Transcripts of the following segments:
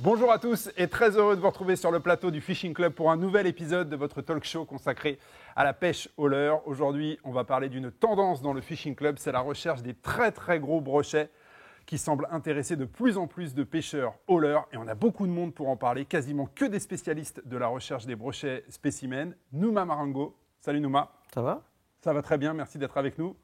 Bonjour à tous et très heureux de vous retrouver sur le plateau du Fishing Club pour un nouvel épisode de votre talk show consacré à la pêche au leurre. Aujourd'hui, on va parler d'une tendance dans le Fishing Club, c'est la recherche des très très gros brochets qui semblent intéresser de plus en plus de pêcheurs au leurre. Et on a beaucoup de monde pour en parler, quasiment que des spécialistes de la recherche des brochets spécimens. Nouma Marengo. Salut Nouma. Ça va ? Ça va très bien, merci d'être avec nous.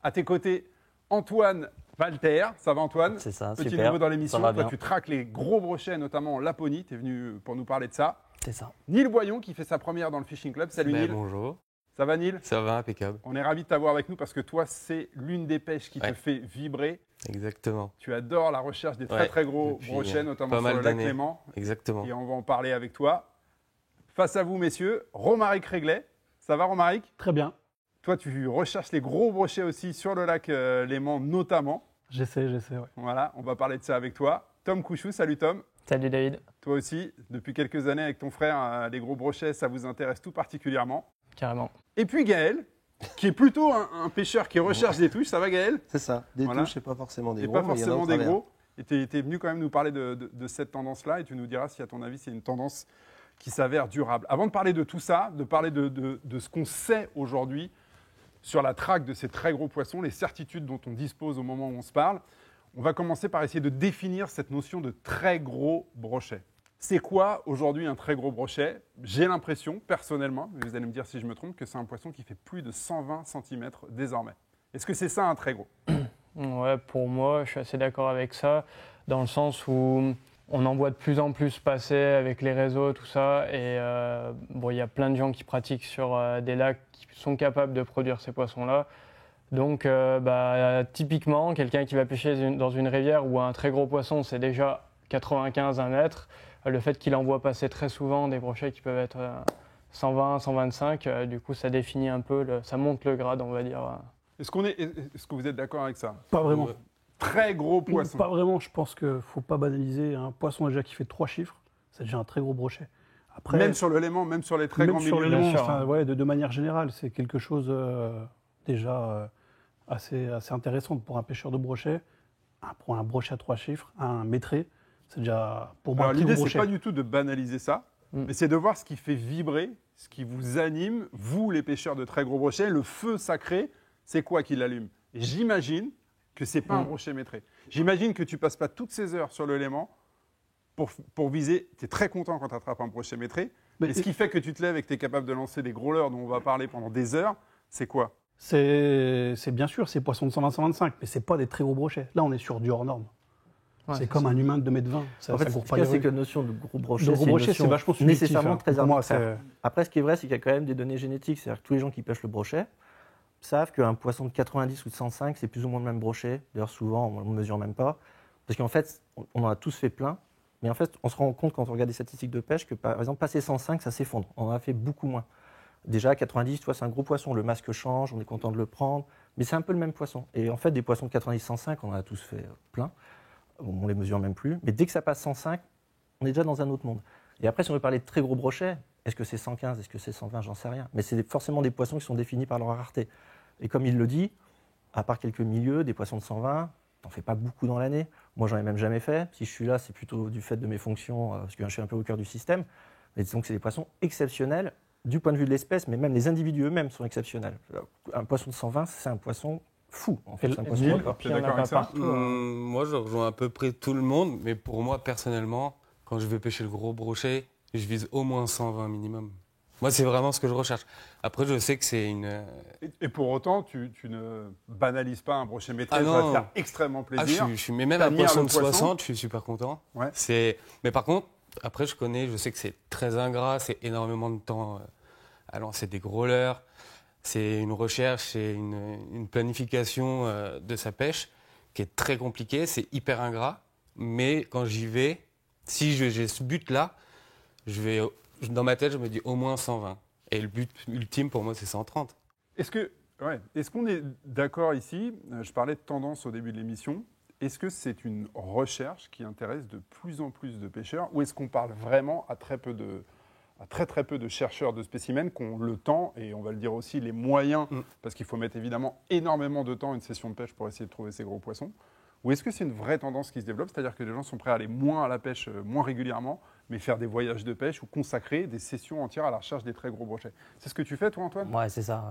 À tes côtés, Antoine Walter. Ça va Antoine ? C'est ça, Petit super. nouveau dans l'émission. Ça va Toi, bien. tu traques les gros brochets, notamment en Laponie. Tu es venu pour nous parler de ça. C'est ça. Neil Boyon qui fait sa première dans le Fishing Club. Salut Neil. Bonjour, Ça va Neil ? ça va, impeccable. On est ravis de t'avoir avec nous parce que toi, c'est l'une des pêches qui te Ouais. fait vibrer. Exactement, Tu adores la recherche des très Ouais, très gros depuis, brochets, notamment pas sur mal le lac d'années. Clément. exactement. Et on va en parler avec toi. Face à vous, messieurs, Romaric Réglet. Ça va Romaric ? Très bien, Toi, tu recherches les gros brochets aussi sur le lac Léman notamment. j'essaie, ouais. Voilà, on va parler de ça avec toi. Tom Couchou, salut Tom. Salut David. Toi aussi, depuis quelques années avec ton frère, les gros brochets, ça vous intéresse tout particulièrement. Carrément. Et puis Gaël, qui est plutôt un pêcheur qui recherche des touches. Ça va Gaël ? C'est ça, des Voilà. touches et pas forcément des Et gros. pas mais il y en a forcément au des travers. gros. Et tu es venu quand même nous parler de cette tendance-là et tu nous diras si à ton avis c'est une tendance qui s'avère durable. Avant de parler de tout ça, de parler de ce qu'on sait aujourd'hui sur la traque de ces très gros poissons, les certitudes dont on dispose au moment où on se parle, on va commencer par essayer de définir cette notion de très gros brochet. C'est quoi aujourd'hui un très gros brochet ? J'ai l'impression, personnellement, mais vous allez me dire si je me trompe, que c'est un poisson qui fait plus de 120 cm désormais. Est-ce que c'est ça un très gros ? Ouais, pour moi, je suis assez d'accord avec ça, dans le sens où on en voit de plus en plus passer avec les réseaux, tout ça, et bon, il y a plein de gens qui pratiquent sur des lacs qui sont capables de produire ces poissons-là. Donc, typiquement, quelqu'un qui va pêcher dans une rivière où un très gros poisson, c'est déjà 95, 1 mètre, le fait qu'il en voit passer très souvent des brochets qui peuvent être 120, 125, du coup, ça définit un peu, ça monte le grade, on va dire. Est-ce que vous êtes d'accord avec ça ? Pas vraiment. Très gros poisson. Pas vraiment, je pense qu'il ne faut pas banaliser. Un poisson déjà qui fait 3 chiffres, c'est déjà un très gros brochet. Après, Même sur le Léman, même sur les très grands sur milieux. l'élément, bien sûr, enfin, ouais, de manière générale, c'est quelque chose déjà assez intéressant pour un pêcheur de brochet. Pour un brochet à 3 chiffres, un métré, c'est déjà pour moi Alors un très gros l'idée, c'est brochet. pas du tout de banaliser ça, mais c'est de voir ce qui fait vibrer, ce qui vous anime, vous les pêcheurs de très gros brochets, le feu sacré, c'est quoi qui l'allume ? Et j'imagine que c'est pas un brochet métré. J'imagine que tu passes pas toutes ces heures sur le Léman pour viser. Tu es très content quand tu attrapes un brochet métré, Mais et ce qui fait que tu te lèves et que tu es capable de lancer des gros leurres dont on va parler pendant des heures, c'est quoi ? C'est bien sûr ces poissons de 120-125, mais c'est pas des très gros brochets. Là, on est sur du hors norme. Ouais, c'est comme un humain de 2,20 m. En fait, ce qu'il y a, c'est que la notion de gros brochet, Le gros c'est une brochet, notion c'est vachement subjectif, nécessairement hein. très Pour moi, arbitraire. Après, ce qui est vrai, c'est qu'il y a quand même des données génétiques. C'est-à-dire que tous les gens qui pêchent le brochet savent qu'un poisson de 90 ou de 105, c'est plus ou moins le même brochet. D'ailleurs, souvent, on ne mesure même pas. Parce qu'en fait, on en a tous fait plein. Mais en fait, on se rend compte quand on regarde les statistiques de pêche que, par exemple, passer 105, ça s'effondre. On en a fait beaucoup moins. Déjà, 90, tu vois, c'est un gros poisson. Le masque change, on est content de le prendre. Mais c'est un peu le même poisson. Et en fait, des poissons de 90-105, on en a tous fait plein. On les mesure même plus. Mais dès que ça passe 105, on est déjà dans un autre monde. Et après, si on veut parler de très gros brochets, est-ce que c'est 115, est-ce que c'est 120, j'en sais rien. Mais c'est forcément des poissons qui sont définis par leur rareté. Et comme il le dit, à part quelques milieux, des poissons de 120, t'en fais pas beaucoup dans l'année. Moi, j'en ai même jamais fait. Si je suis là, c'est plutôt du fait de mes fonctions, parce que je suis un peu au cœur du système. Mais disons que c'est des poissons exceptionnels du point de vue de l'espèce, mais même les individus eux-mêmes sont exceptionnels. Un poisson de 120, c'est un poisson fou. En fait, c'est un poisson Neil, d'accord. tu es d'accord avec ça ? Moi, je rejoins à peu près tout le monde, mais pour moi, personnellement, quand je vais pêcher le gros brochet, je vise au moins 120 minimum. Moi, c'est vraiment ce que je recherche. Après, je sais que c'est une... Et pour autant, tu ne banalises pas un brochet métré, Ah ça va non. te faire extrêmement plaisir. mais même un T'admires poisson le de poisson. 60, je suis super content. Ouais. Mais par contre, après, je sais que c'est très ingrat, c'est énormément de temps à lancer des gros leurres. C'est une recherche, c'est une planification de sa pêche qui est très compliquée, c'est hyper ingrat. Mais quand j'y vais, si j'ai ce but-là, dans ma tête, je me dis au moins 120. Et le but ultime pour moi, c'est 130. Est-ce qu'on est d'accord ici ? Je parlais de tendance au début de l'émission. est-ce que c'est une recherche qui intéresse de plus en plus de pêcheurs ou est-ce qu'on parle vraiment à très très peu de chercheurs de spécimens qui ont le temps et on va le dire aussi les moyens, parce qu'il faut mettre évidemment énormément de temps à une session de pêche pour essayer de trouver ces gros poissons? Ou est-ce que c'est une vraie tendance qui se développe, c'est-à-dire que les gens sont prêts à aller moins à la pêche, moins régulièrement, mais faire des voyages de pêche ou consacrer des sessions entières à la recherche des très gros brochets? C'est ce que tu fais toi, Antoine? Ouais, c'est ça.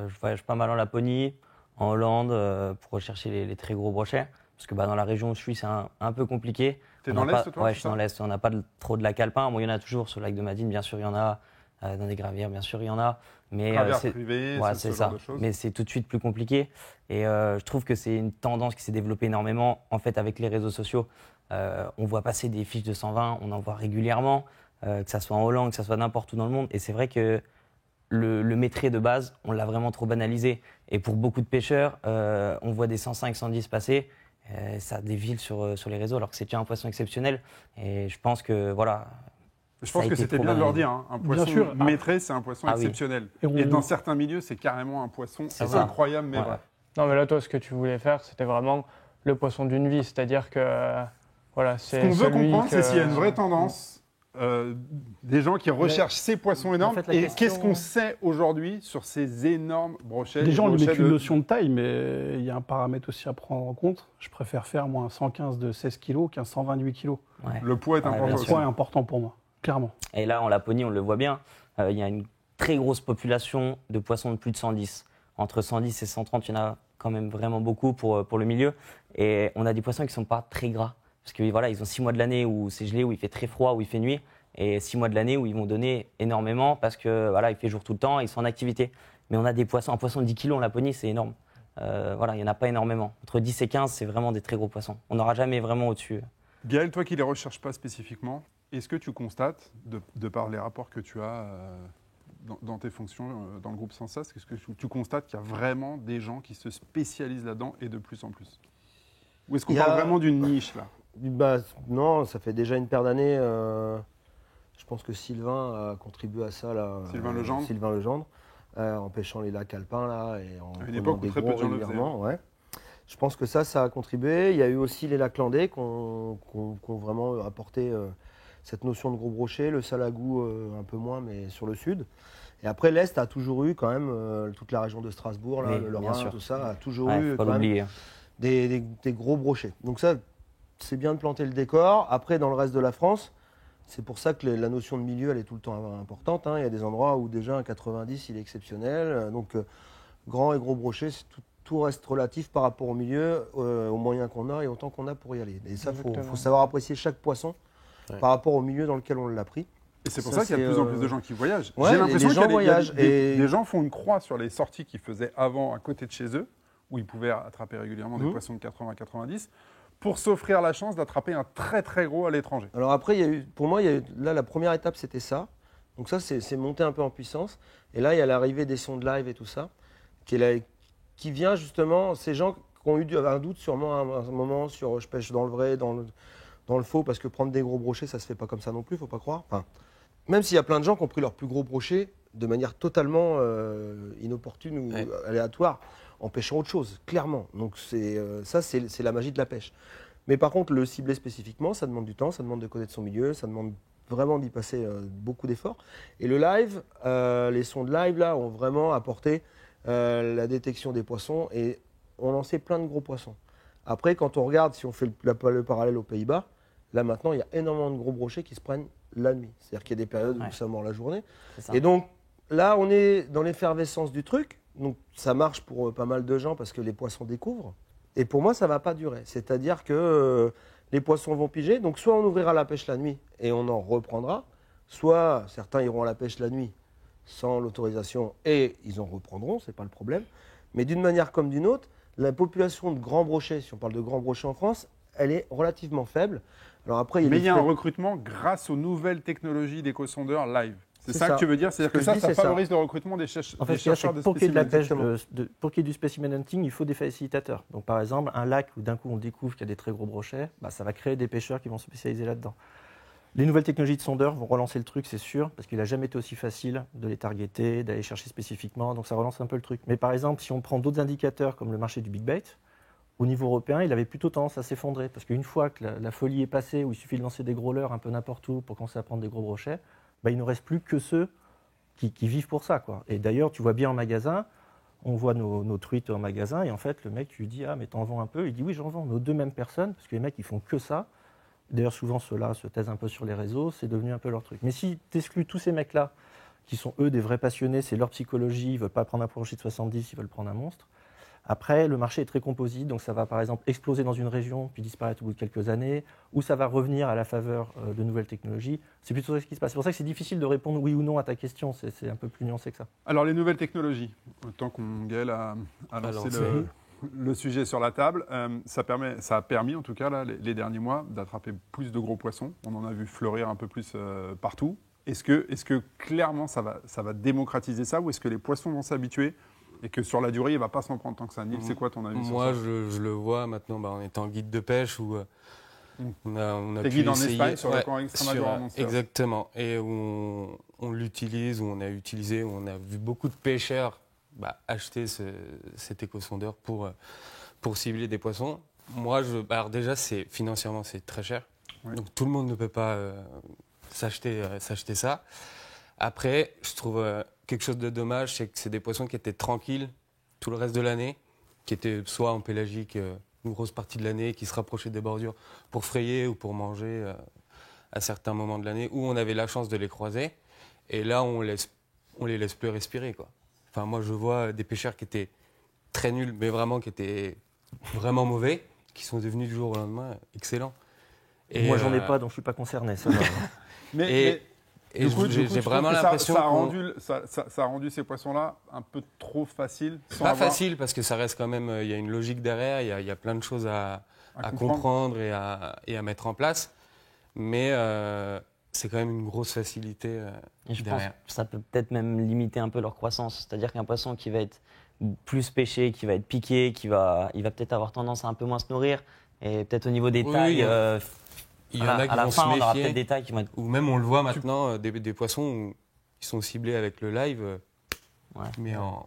Je voyage pas mal en Laponie, en Hollande, pour rechercher les très gros brochets. Parce que dans la région où je suis, c'est un peu compliqué. T'es dans l'Est, toi? Ouais, je suis dans l'Est. On n'a pas trop de lac alpin. Bon, il y en a toujours sur le lac de Madine, bien sûr, il y en a. Dans des gravières, bien sûr, il y en a. Mais Gravières privées, ouais, c'est ce ça. genre de choses. Mais c'est tout de suite plus compliqué. Et je trouve que c'est une tendance qui s'est développée énormément, en fait, avec les réseaux sociaux. On voit passer des fiches de 120, on en voit régulièrement, que ça soit en Hollande, que ça soit n'importe où dans le monde. Et c'est vrai que le métrait de base, on l'a vraiment trop banalisé. Et pour beaucoup de pêcheurs, on voit des 105, 110 passer. Ça défile sur les réseaux, alors que c'est déjà un poisson exceptionnel. Et je pense que, voilà. Je pense que c'était bien de leur dire, hein. Un poisson maîtré, c'est un poisson exceptionnel. Et dans certains milieux, c'est carrément un poisson incroyable, mais vrai. Non, mais là, toi, ce que tu voulais faire, c'était vraiment le poisson d'une vie. C'est-à-dire que, voilà, c'est ce qu'on veut comprendre, c'est s'il y a une vraie tendance, des gens qui recherchent ces poissons énormes. En fait, et qu'est-ce qu'on sait aujourd'hui sur ces énormes brochets? Les gens lui mettent une notion de taille, mais il y a un paramètre aussi à prendre en compte. Je préfère faire, moi, un 115 de 16 kg qu'un 128 kg. Ouais. Le poids est important. Le poids est important pour moi. Clairement. Et là, en Laponie, on le voit bien, il y a une très grosse population de poissons de plus de 110. Entre 110 et 130, il y en a quand même vraiment beaucoup pour le milieu. Et on a des poissons qui ne sont pas très gras. Parce que voilà, ils ont 6 mois de l'année où c'est gelé, où il fait très froid, où il fait nuit. Et 6 mois de l'année où ils vont donner énormément parce que voilà, il fait jour tout le temps, ils sont en activité. Mais on a des poissons, un poisson de 10 kg en Laponie, c'est énorme. Voilà, il n'y en a pas énormément. Entre 10 et 15, c'est vraiment des très gros poissons. On n'aura jamais vraiment au-dessus. Gaël, toi qui ne les recherches pas spécifiquement, est-ce que tu constates, de par les rapports que tu as dans tes fonctions dans le groupe Sensas, est-ce que tu constates qu'il y a vraiment des gens qui se spécialisent là-dedans et de plus en plus? Ou est-ce qu'on parle vraiment d'une niche là? Non, ça fait déjà une paire d'années. Je pense que Sylvain a contribué à ça. Là, Sylvain Legendre, en pêchant les lacs alpins là, et en à une époque où très peu de gens le faisaient. Ouais. Je pense que ça a contribué. Il y a eu aussi les lacs landais qui ont vraiment apporté cette notion de gros brochet, le salagou un peu moins, mais sur le sud. Et après, l'Est a toujours eu quand même, toute la région de Strasbourg, là, oui, le Rhin, tout ça, a toujours eu quand même des gros brochets. Donc ça, c'est bien de planter le décor. Après, dans le reste de la France, c'est pour ça que la notion de milieu, elle est tout le temps importante. Hein. Il y a des endroits où déjà un 90, il est exceptionnel. Donc, grand et gros brochets, tout reste relatif par rapport au milieu, aux moyens qu'on a et au temps qu'on a pour y aller. Et ça, il faut savoir apprécier chaque poisson par rapport au milieu dans lequel on l'a pris. Et c'est pour ça qu'il y a de plus en plus de gens qui voyagent. Ouais, j'ai l'impression qu'il des gens font une croix sur les sorties qu'ils faisaient avant à côté de chez eux, où ils pouvaient attraper régulièrement des poissons de 80-90, pour s'offrir la chance d'attraper un très très gros à l'étranger. Alors après, pour moi, là, la première étape, c'était ça. Donc ça, c'est monté un peu en puissance. Et là, il y a l'arrivée des sondes live et tout ça, qui vient justement, ces gens qui ont eu un doute sûrement à un moment sur je pêche dans le vrai, dans le faux, parce que prendre des gros brochets, ça se fait pas comme ça non plus, faut pas croire. Enfin, même s'il y a plein de gens qui ont pris leurs plus gros brochets de manière totalement inopportune ou aléatoire, en pêchant autre chose, clairement. Donc c'est la magie de la pêche. Mais par contre, le cibler spécifiquement, ça demande du temps, ça demande de connaître son milieu, ça demande vraiment d'y passer beaucoup d'efforts. Et le live, les sondes live là, ont vraiment apporté la détection des poissons et ont lancé plein de gros poissons. Après, quand on regarde, si on fait le parallèle aux Pays-Bas, là maintenant, il y a énormément de gros brochets qui se prennent la nuit. C'est-à-dire qu'il y a des périodes où ça mord la journée. Et donc là, on est dans l'effervescence du truc. Donc ça marche pour pas mal de gens parce que les poissons découvrent. Et pour moi, ça ne va pas durer. C'est-à-dire que les poissons vont piger. Donc soit on ouvrira la pêche la nuit et on en reprendra, soit certains iront à la pêche la nuit sans l'autorisation et ils en reprendront, ce n'est pas le problème. Mais d'une manière comme d'une autre, la population de grands brochets, si on parle de grands brochets en France, elle est relativement faible. Alors après, il y a un recrutement grâce aux nouvelles technologies d'éco-sondeurs live. C'est ça que tu veux dire? C'est-à-dire que ça favorise le recrutement des chercheurs de spécimens. Pour qu'il y ait de la pêche, pour qu'il y ait du specimen hunting, il faut des facilitateurs. Donc par exemple, un lac où d'un coup on découvre qu'il y a des très gros brochets, ça va créer des pêcheurs qui vont se spécialiser là-dedans. Les nouvelles technologies de sondeurs vont relancer le truc, c'est sûr, parce qu'il n'a jamais été aussi facile de les targeter, d'aller chercher spécifiquement, donc ça relance un peu le truc. Mais par exemple, si on prend d'autres indicateurs comme le marché du big bait, au niveau européen, il avait plutôt tendance à s'effondrer. Parce qu'une fois que la folie est passée, où il suffit de lancer des gros leurres un peu n'importe où pour commencer à prendre des gros brochets, il ne reste plus que ceux qui vivent pour ça, quoi. Et d'ailleurs, tu vois bien en magasin, on voit nos truites en magasin, et en fait, le mec, tu lui dis « Ah, mais t'en vends un peu ?» Il dit « Oui, j'en vends. » Nos deux mêmes personnes, parce que les mecs, ils font que ça. D'ailleurs, souvent, ceux-là se taisent un peu sur les réseaux, c'est devenu un peu leur truc. Mais si tu exclues tous ces mecs-là, qui sont eux des vrais passionnés, c'est leur psychologie, ils ne veulent pas prendre un brochet de 70, ils veulent prendre un monstre. Après, le marché est très composite, donc ça va par exemple exploser dans une région, puis disparaître au bout de quelques années, ou ça va revenir à la faveur de nouvelles technologies. C'est plutôt ce qui se passe. C'est pour ça que c'est difficile de répondre oui ou non à ta question, c'est un peu plus nuancé que ça. Alors, les nouvelles technologies, autant qu'on Gaël a lancé le sujet sur la table, ça a permis, en tout cas, là, les derniers mois, d'attraper plus de gros poissons. On en a vu fleurir un peu plus partout. Est-ce que clairement, ça va démocratiser ça, ou est-ce que les poissons vont s'habituer et que sur la durée, il ne va pas s'en prendre tant que ça? Neil, c'est quoi ton avis sur ça? Moi, je le vois maintenant en étant guide de pêche où on a T'es pu guide en essayer, Espagne sur le camp Extremadura Monster. Exactement. Et où on l'utilise, où on a utilisé, où on a vu beaucoup de pêcheurs acheter cet éco-sondeur pour cibler des poissons. Moi, alors déjà, financièrement, c'est très cher. Oui. Donc tout le monde ne peut pas s'acheter ça. Après, je trouve quelque chose de dommage, c'est que c'est des poissons qui étaient tranquilles tout le reste de l'année, qui étaient soit en pélagique une grosse partie de l'année, qui se rapprochaient des bordures pour frayer ou pour manger à certains moments de l'année, où on avait la chance de les croiser. Et là, on les laisse plus respirer, quoi. Enfin, moi, je vois des pêcheurs qui étaient très nuls, mais vraiment qui étaient vraiment mauvais, qui sont devenus du jour au lendemain excellents. Et moi, j'en ai pas, donc je suis pas concerné. Ça, Et j'ai vraiment l'impression ça a rendu ces poissons-là un peu trop faciles. Facile, parce que ça reste quand même, il y a une logique derrière, il y a plein de choses à comprendre et à mettre en place. Mais c'est quand même une grosse facilité Et je derrière. pense que ça peut peut-être même limiter un peu leur croissance. C'est-à-dire qu'un poisson qui va être plus pêché, qui va être piqué, il va peut-être avoir tendance à un peu moins se nourrir. Et peut-être au niveau des tailles, il y en a qui à la vont fin, se on aura méfier. peut-être des tailles qui vont être... Ou même on le voit maintenant, des poissons qui sont ciblés avec le live, mais en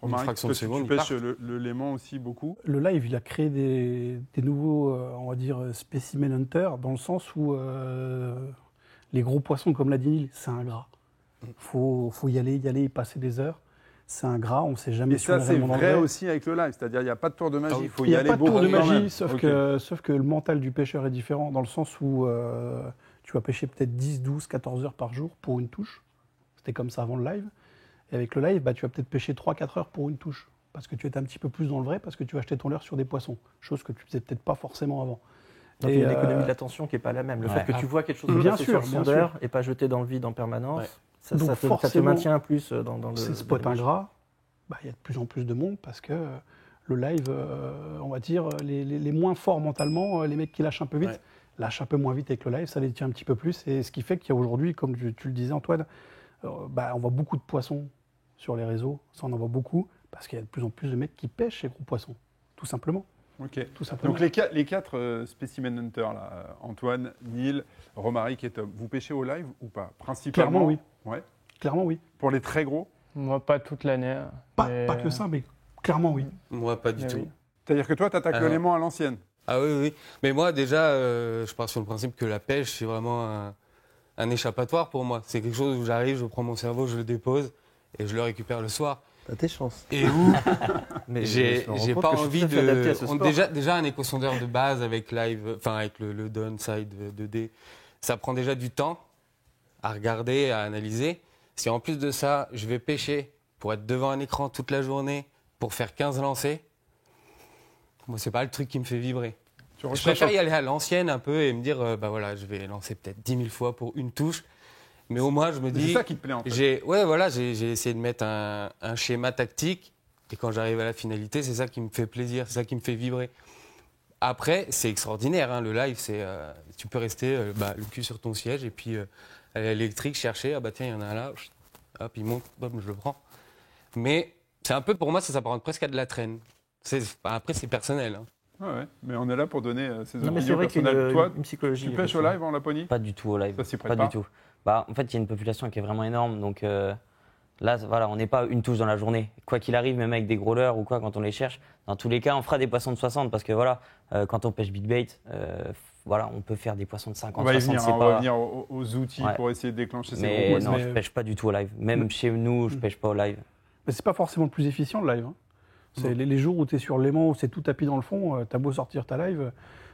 une Romaric, fraction de seconde. tu pêches le léman aussi beaucoup. Le live, il a créé des nouveaux, on va dire, specimen hunters, dans le sens où les gros poissons, comme l'a dit Neil, c'est un gras. Faut y aller, y passer des heures. C'est un gras, on ne sait jamais Et si on ça, est c'est vraiment vrai vrai. aussi avec le live, c'est-à-dire il n'y a pas de tour de magie, il faut Il y n'y a aller pas de beaucoup tour de quand même. magie, sauf que le mental du pêcheur est différent, dans le sens où tu vas pêcher peut-être 10, 12, 14 heures par jour pour une touche. C'était comme ça avant le live. Et avec le live, tu vas peut-être pêcher 3-4 heures pour une touche. Parce que tu es un petit peu plus dans le vrai, parce que tu vas acheter ton leurre sur des poissons. Chose que tu faisais peut-être pas forcément avant. Donc il y a une économie de l'attention qui n'est pas la même. Le fait que tu vois quelque chose de bien passer sûr, sur le sondeur et pas jeter dans le vide en permanence, ça te maintient plus dans le... Ces spots ingrats, il y a de plus en plus de monde parce que le live, on va dire, les moins forts mentalement, les mecs qui lâchent un peu vite, lâchent un peu moins vite avec le live, ça les tient un petit peu plus. Et ce qui fait qu'il y a aujourd'hui, comme tu le disais Antoine, on voit beaucoup de poissons sur les réseaux, ça on en voit beaucoup, parce qu'il y a de plus en plus de mecs qui pêchent ces gros poissons, tout simplement. Ok. Tout simplement. Donc les quatre specimen hunters, là, Antoine, Neil, Romaric et Tom, vous pêchez au live ou pas? Principalement. Clairement oui. Ouais. Clairement oui. Pour les très gros? Moi, pas toute l'année. Pas que ça, mais clairement oui. Moi, pas du Mais tout. oui. C'est-à-dire que toi, tu attaques le léman à l'ancienne? Ah oui. Mais moi, déjà, je pars sur le principe que la pêche, c'est vraiment un échappatoire pour moi. C'est quelque chose où j'arrive, je prends mon cerveau, je le dépose et je le récupère le soir. T'as tes chances. Et où Mais j'ai je me rends compte pas que je suis envie tout à fait adapté à ce de... sport. Déjà un éco-sondeur de base avec avec le downside 2D, ça prend déjà du temps à regarder, à analyser. Si en plus de ça, je vais pêcher pour être devant un écran toute la journée, pour faire 15 lancers, moi, c'est pas le truc qui me fait vibrer. Je préfère y aller à l'ancienne un peu et me dire, je vais lancer peut-être 10 000 fois pour une touche. Mais au moins, je me dis... C'est ça qui te plaît en fait. J'ai essayé de mettre un schéma tactique. Et quand j'arrive à la finalité, c'est ça qui me fait plaisir, c'est ça qui me fait vibrer. Après, c'est extraordinaire, hein, le live, tu peux rester le cul sur ton siège et puis aller à l'électrique chercher, tiens, il y en a un là, hop, il monte, hop, je le prends. Mais c'est un peu, pour moi, ça s'apparente presque à de la traîne. Après, c'est personnel. Hein. Ouais, mais on est là pour donner ces Non, mais c'est opinions vrai qu'il y personnelles. a Toi, une psychologie. tu pêches au live en Laponie? Pas du tout au live. Ça s'y prête Pas pas. du tout. En fait, il y a une population qui est vraiment énorme, donc Là, voilà, on n'est pas une touche dans la journée. Quoi qu'il arrive, même avec des gros leurres ou quoi, quand on les cherche, dans tous les cas, on fera des poissons de 60 parce que voilà, quand on pêche big bait, voilà, on peut faire des poissons de 50, On va y 60, venir, on va venir aux outils Ouais. pour essayer de déclencher ces Mais gros poissons. non, je pêche pas du tout au live. Même chez nous, je pêche pas au live. Mais c'est pas forcément le plus efficient le live. Hein. C'est les jours où tu es sur l'aimant, où c'est tout tapis dans le fond, t'as beau sortir ta live,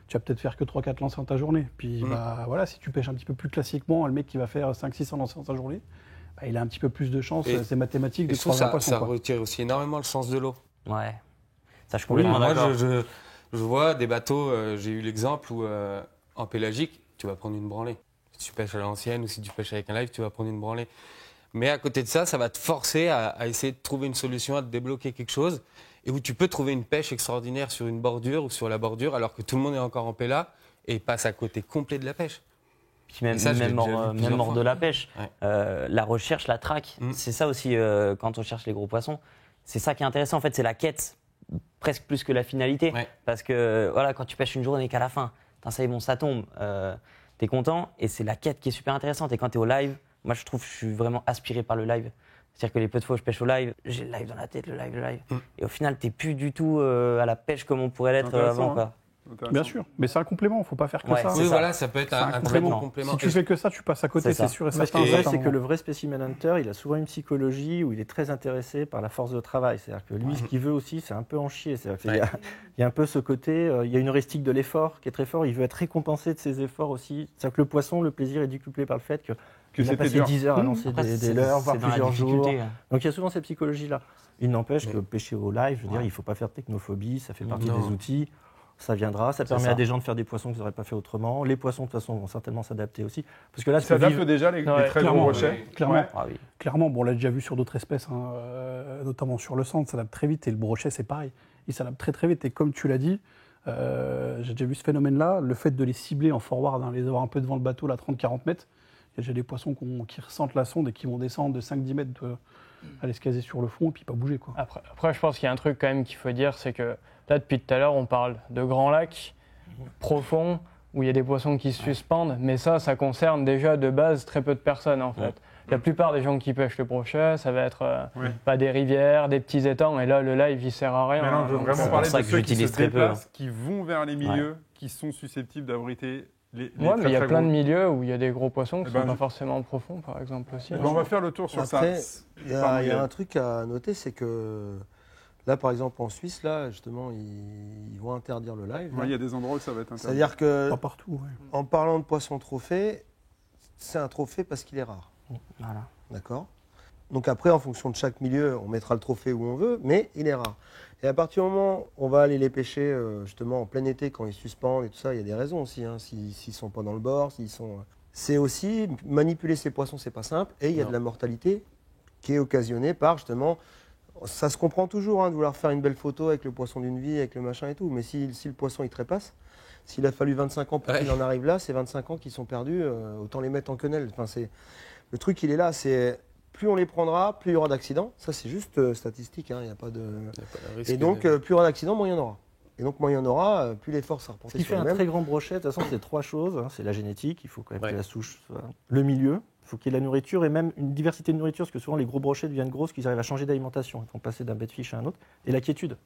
tu vas peut-être faire que 3-4 lancers dans ta journée. Puis bah, voilà, si tu pêches un petit peu plus classiquement, le mec qui va faire 5-600 lancers dans sa journée, bah, il a un petit peu plus de chance, c'est mathématique, de je trouve croiser un ça, poisson. ça quoi. retire aussi énormément le sens de l'eau. Ouais. Ça, je suis complètement Moi, d'accord. je vois des bateaux, j'ai eu l'exemple où en pélagique, tu vas prendre une branlée. Si tu pêches à l'ancienne ou si tu pêches avec un live, tu vas prendre une branlée. Mais à côté de ça, ça va te forcer à essayer de trouver une solution, à te débloquer quelque chose, et où tu peux trouver une pêche extraordinaire sur une bordure ou sur la bordure, alors que tout le monde est encore en péla et passe à côté complet de la pêche. Puis même, Et ça, je l'ai même déjà vu hors, plusieurs même hors fois. de la pêche, Ouais. la recherche, la traque, c'est ça aussi quand on cherche les gros poissons. C'est ça qui est intéressant en fait, c'est la quête presque plus que la finalité. Ouais. Parce que voilà, quand tu pêches une journée qu'à la fin, ça y est, bon, ça tombe, t'es content et c'est la quête qui est super intéressante. Et quand t'es au live, moi je trouve que je suis vraiment aspiré par le live. C'est-à-dire que les peu de fois où je pêche au live, j'ai le live dans la tête, le live. Et au final, t'es plus du tout à la pêche comme on pourrait l'être Intéressant, avant. Quoi. Bien sûr, mais c'est un complément, il ne faut pas faire que Ouais, ça. c'est Oui, ça. voilà, ça peut être C'est un très bon complément. Si tu fais que ça, tu passes à côté, C'est ça. c'est sûr et Mais ce certain. qui est vrai, à un c'est que moment. le vrai specimen hunter, il a souvent une psychologie où il est très intéressé par la force de travail. C'est-à-dire que lui, ce qu'il veut aussi, c'est un peu en chier. C'est-à-dire qu'il y a- il y a un peu ce côté, il y a une heuristique de l'effort qui est très fort. Il veut être récompensé de ses efforts aussi. C'est-à-dire que le poisson, le plaisir est décuplé par le fait qu'il a c'était passé dur. 10 heures à lancer Après, des c'est- leurres, voire c'est dans la plusieurs jours. difficulté, hein. Donc il y a souvent cette psychologie-là. Il n'empêche que pêcher au live, je veux dire, il ne faut pas faire de technophobie, ça fait partie Non. des outils. Ça viendra, ça permet ça. à des gens de faire des poissons qu'ils n'auraient pas fait autrement. Les poissons, de toute façon, vont certainement s'adapter aussi. Parce que là, Ils s'adaptent déjà, les Ouais, très gros clairement, rochers. clairement. Ouais. Ah oui. Clairement, bon, on l'a déjà vu sur d'autres espèces, hein, notamment sur le centre, ça s'adapte très vite. Et le brochet, c'est pareil. Il s'adapte très très vite. Et comme tu l'as dit, j'ai déjà vu ce phénomène-là, le fait de les cibler en forward, hein, les avoir un peu devant le bateau, là, 30-40 mètres. Il y a déjà des poissons qui ressentent la sonde et qui vont descendre de 5-10 mètres, aller se caser sur le fond et puis pas bouger, quoi. Après, je pense qu'il y a un truc quand même qu'il faut dire, c'est que là, depuis tout à l'heure, on parle de grands lacs profonds où il y a des poissons qui se suspendent, mais ça concerne déjà de base très peu de personnes en fait. La plupart des gens qui pêchent le brochet, ça va être pas des rivières, des petits étangs, et là, le live, il sert à rien. Mais non, je veux Donc, vraiment c'est parler pour ça de que ceux qui j'utilise se très peu, déplacent, qui vont vers les milieux, qui sont susceptibles d'abriter les Ouais, mais il y a très plein de gros. milieux où il y a des gros poissons qui Eh sont ben, pas forcément profonds, par exemple aussi. Eh ben, on va faire le tour sur Après, ça. il y a un truc à noter, c'est que là, par exemple, en Suisse, là, justement, ils vont interdire le live. Ouais, il y a des endroits où ça va être interdit. C'est-à-dire que, Pas partout, ouais. en parlant de poisson trophée, c'est un trophée parce qu'il est rare. Voilà. D'accord. Donc après, en fonction de chaque milieu, on mettra le trophée où on veut, mais il est rare. Et à partir du moment où on va aller les pêcher justement en plein été, quand ils suspendent et tout ça, il y a des raisons aussi. Hein, s'ils ne sont pas dans le bord, s'ils sont... C'est aussi, manipuler ces poissons, c'est pas simple. Et il y a de la mortalité qui est occasionnée par justement... Ça se comprend toujours hein, de vouloir faire une belle photo avec le poisson d'une vie, avec le machin et tout. Mais si le poisson il trépasse, s'il a fallu 25 ans pour qu'il en arrive là, c'est 25 ans qui sont perdus, autant les mettre en quenelle. Enfin, le truc, il est là, c'est... Plus on les prendra, plus il y aura d'accidents. Ça, c'est juste statistique, il n'y a pas de... Et donc, plus il y aura d'accidents, moins il y en aura. Et donc, moins il y en aura, plus les forces à Ce reporter qui sur fait un les mêmes. très grand brochet, de toute façon, c'est trois choses. Hein. C'est la génétique, il faut quand même Ouais. que la souche soit... Le milieu, il faut qu'il y ait de la nourriture et même une diversité de nourriture, parce que souvent les gros brochets deviennent gros, parce qu'ils arrivent à changer d'alimentation. Ils vont passer d'un bait de fiche à un autre. Et la quiétude.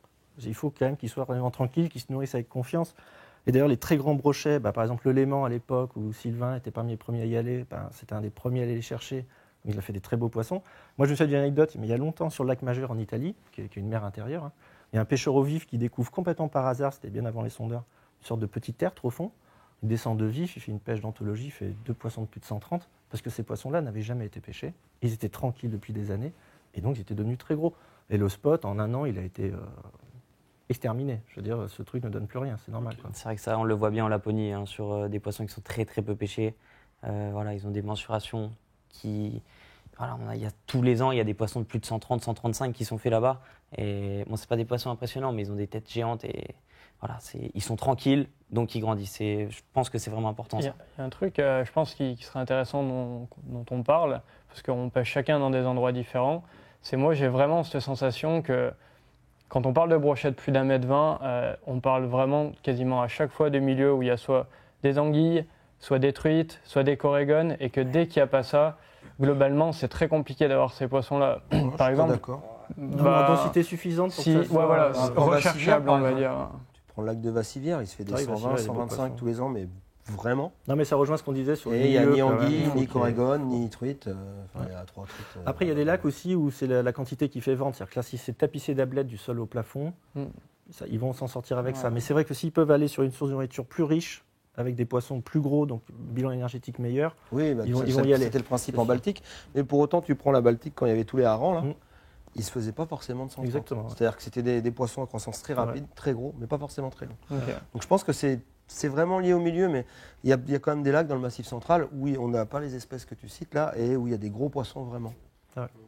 Il faut quand même qu'ils soient vraiment tranquilles, qu'ils se nourrissent avec confiance. Et d'ailleurs, les très grands brochets, par exemple le Léman à l'époque, où Sylvain était parmi les premiers à y aller, c'était un des premiers à aller les chercher. Donc, il a fait des très beaux poissons. Moi, je me souviens d'une anecdote, mais il y a longtemps, sur le lac Majeur en Italie, qui est une mer intérieure, hein. Il y a un pêcheur au vif qui découvre complètement par hasard, c'était bien avant les sondeurs, une sorte de petite terre trop fond. Il descend de vif, il fait une pêche d'anthologie, il fait 2 poissons de plus de 130, parce que ces poissons-là n'avaient jamais été pêchés. Ils étaient tranquilles depuis des années, et donc ils étaient devenus très gros. Et le spot, en un an, il a été exterminé. Je veux dire, ce truc ne donne plus rien, c'est normal. Quoi. C'est vrai que ça, on le voit bien en Laponie, hein, sur des poissons qui sont très très peu pêchés. Voilà, ils ont des mensurations qui... Voilà, il y a, tous les ans, il y a des poissons de plus de 130, 135 qui sont faits là-bas. Et bon, c'est pas des poissons impressionnants, mais ils ont des têtes géantes et voilà, ils sont tranquilles, donc ils grandissent. Et je pense que c'est vraiment important. Il y Ça. a un truc, je pense, qui serait intéressant dont on parle, parce qu'on pêche chacun dans des endroits différents. C'est moi, j'ai vraiment cette sensation que quand on parle de brochettes plus d'1,20 m, on parle vraiment quasiment à chaque fois de milieux où il y a soit des anguilles, soit des truites, soit des corégones, et que dès qu'il n'y a pas ça, globalement, c'est très compliqué d'avoir ces poissons-là. Par exemple, D'accord. En densité suffisante pour si, que ouais, ça soit, voilà, en recherchable, on va dire. Tu prends le lac de Vassivière, il se fait des Ah oui, 120, Vassivière, il y a des beaux 125 poissons. tous les ans, mais vraiment. Non, mais ça rejoint ce qu'on disait sur le Et il n'y a milieu, ni quand même, anguille, faut ni qu'il y ait- corégone, ni truite. Il y a 3 truites. Après, il y a des lacs aussi où c'est la quantité qui fait vendre. C'est-à-dire que là, si c'est tapissé d'ablettes du sol au plafond, Mm. ils vont s'en sortir avec Ouais. ça. Mais c'est vrai que s'ils peuvent aller sur une source de nourriture plus riche, avec des poissons plus gros, donc bilan énergétique meilleur, Oui, ils vont y aller. c'était le principe C'est en sûr. Baltique. Mais pour autant, tu prends la Baltique quand il y avait tous les harengs, là, Mm. ils ne se faisaient pas forcément de 130. Exactement, ouais. C'est-à-dire que c'était des poissons à croissance très Ouais. rapide, très gros, mais pas forcément très longs. Ok. Donc je pense que c'est vraiment lié au milieu, mais il y a quand même des lacs dans le Massif central où on n'a pas les espèces que tu cites là et où il y a des gros poissons vraiment.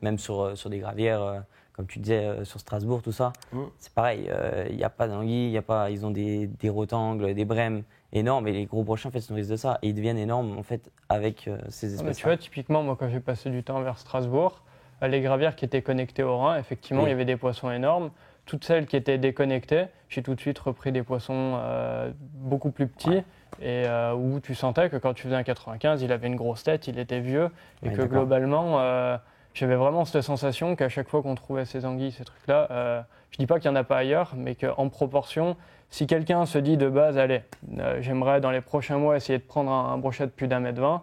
Même sur des gravières, comme tu disais, sur Strasbourg, tout ça, Mm. c'est pareil. Il n'y a pas d'anguilles, ils ont des rotangles, des brèmes énormes, et les gros brochets en fait, se nourrissent de ça. Et ils deviennent énormes en fait, avec ces Ah, espèces. mais tu vois, typiquement, moi, quand j'ai passé du temps vers Strasbourg, les gravières qui étaient connectées au Rhin, effectivement, Oui. il y avait des poissons énormes. Toutes celles qui étaient déconnectées, j'ai tout de suite repris des poissons beaucoup plus petits. Et où tu sentais que quand tu faisais un 95, il avait une grosse tête, il était vieux. Et Ouais, que d'accord. globalement, j'avais vraiment cette sensation qu'à chaque fois qu'on trouvait ces anguilles, ces trucs-là, je dis pas qu'il n'y en a pas ailleurs, mais qu'en proportion, si quelqu'un se dit de base, allez, j'aimerais dans les prochains mois essayer de prendre un brochet de plus d'1,20 m,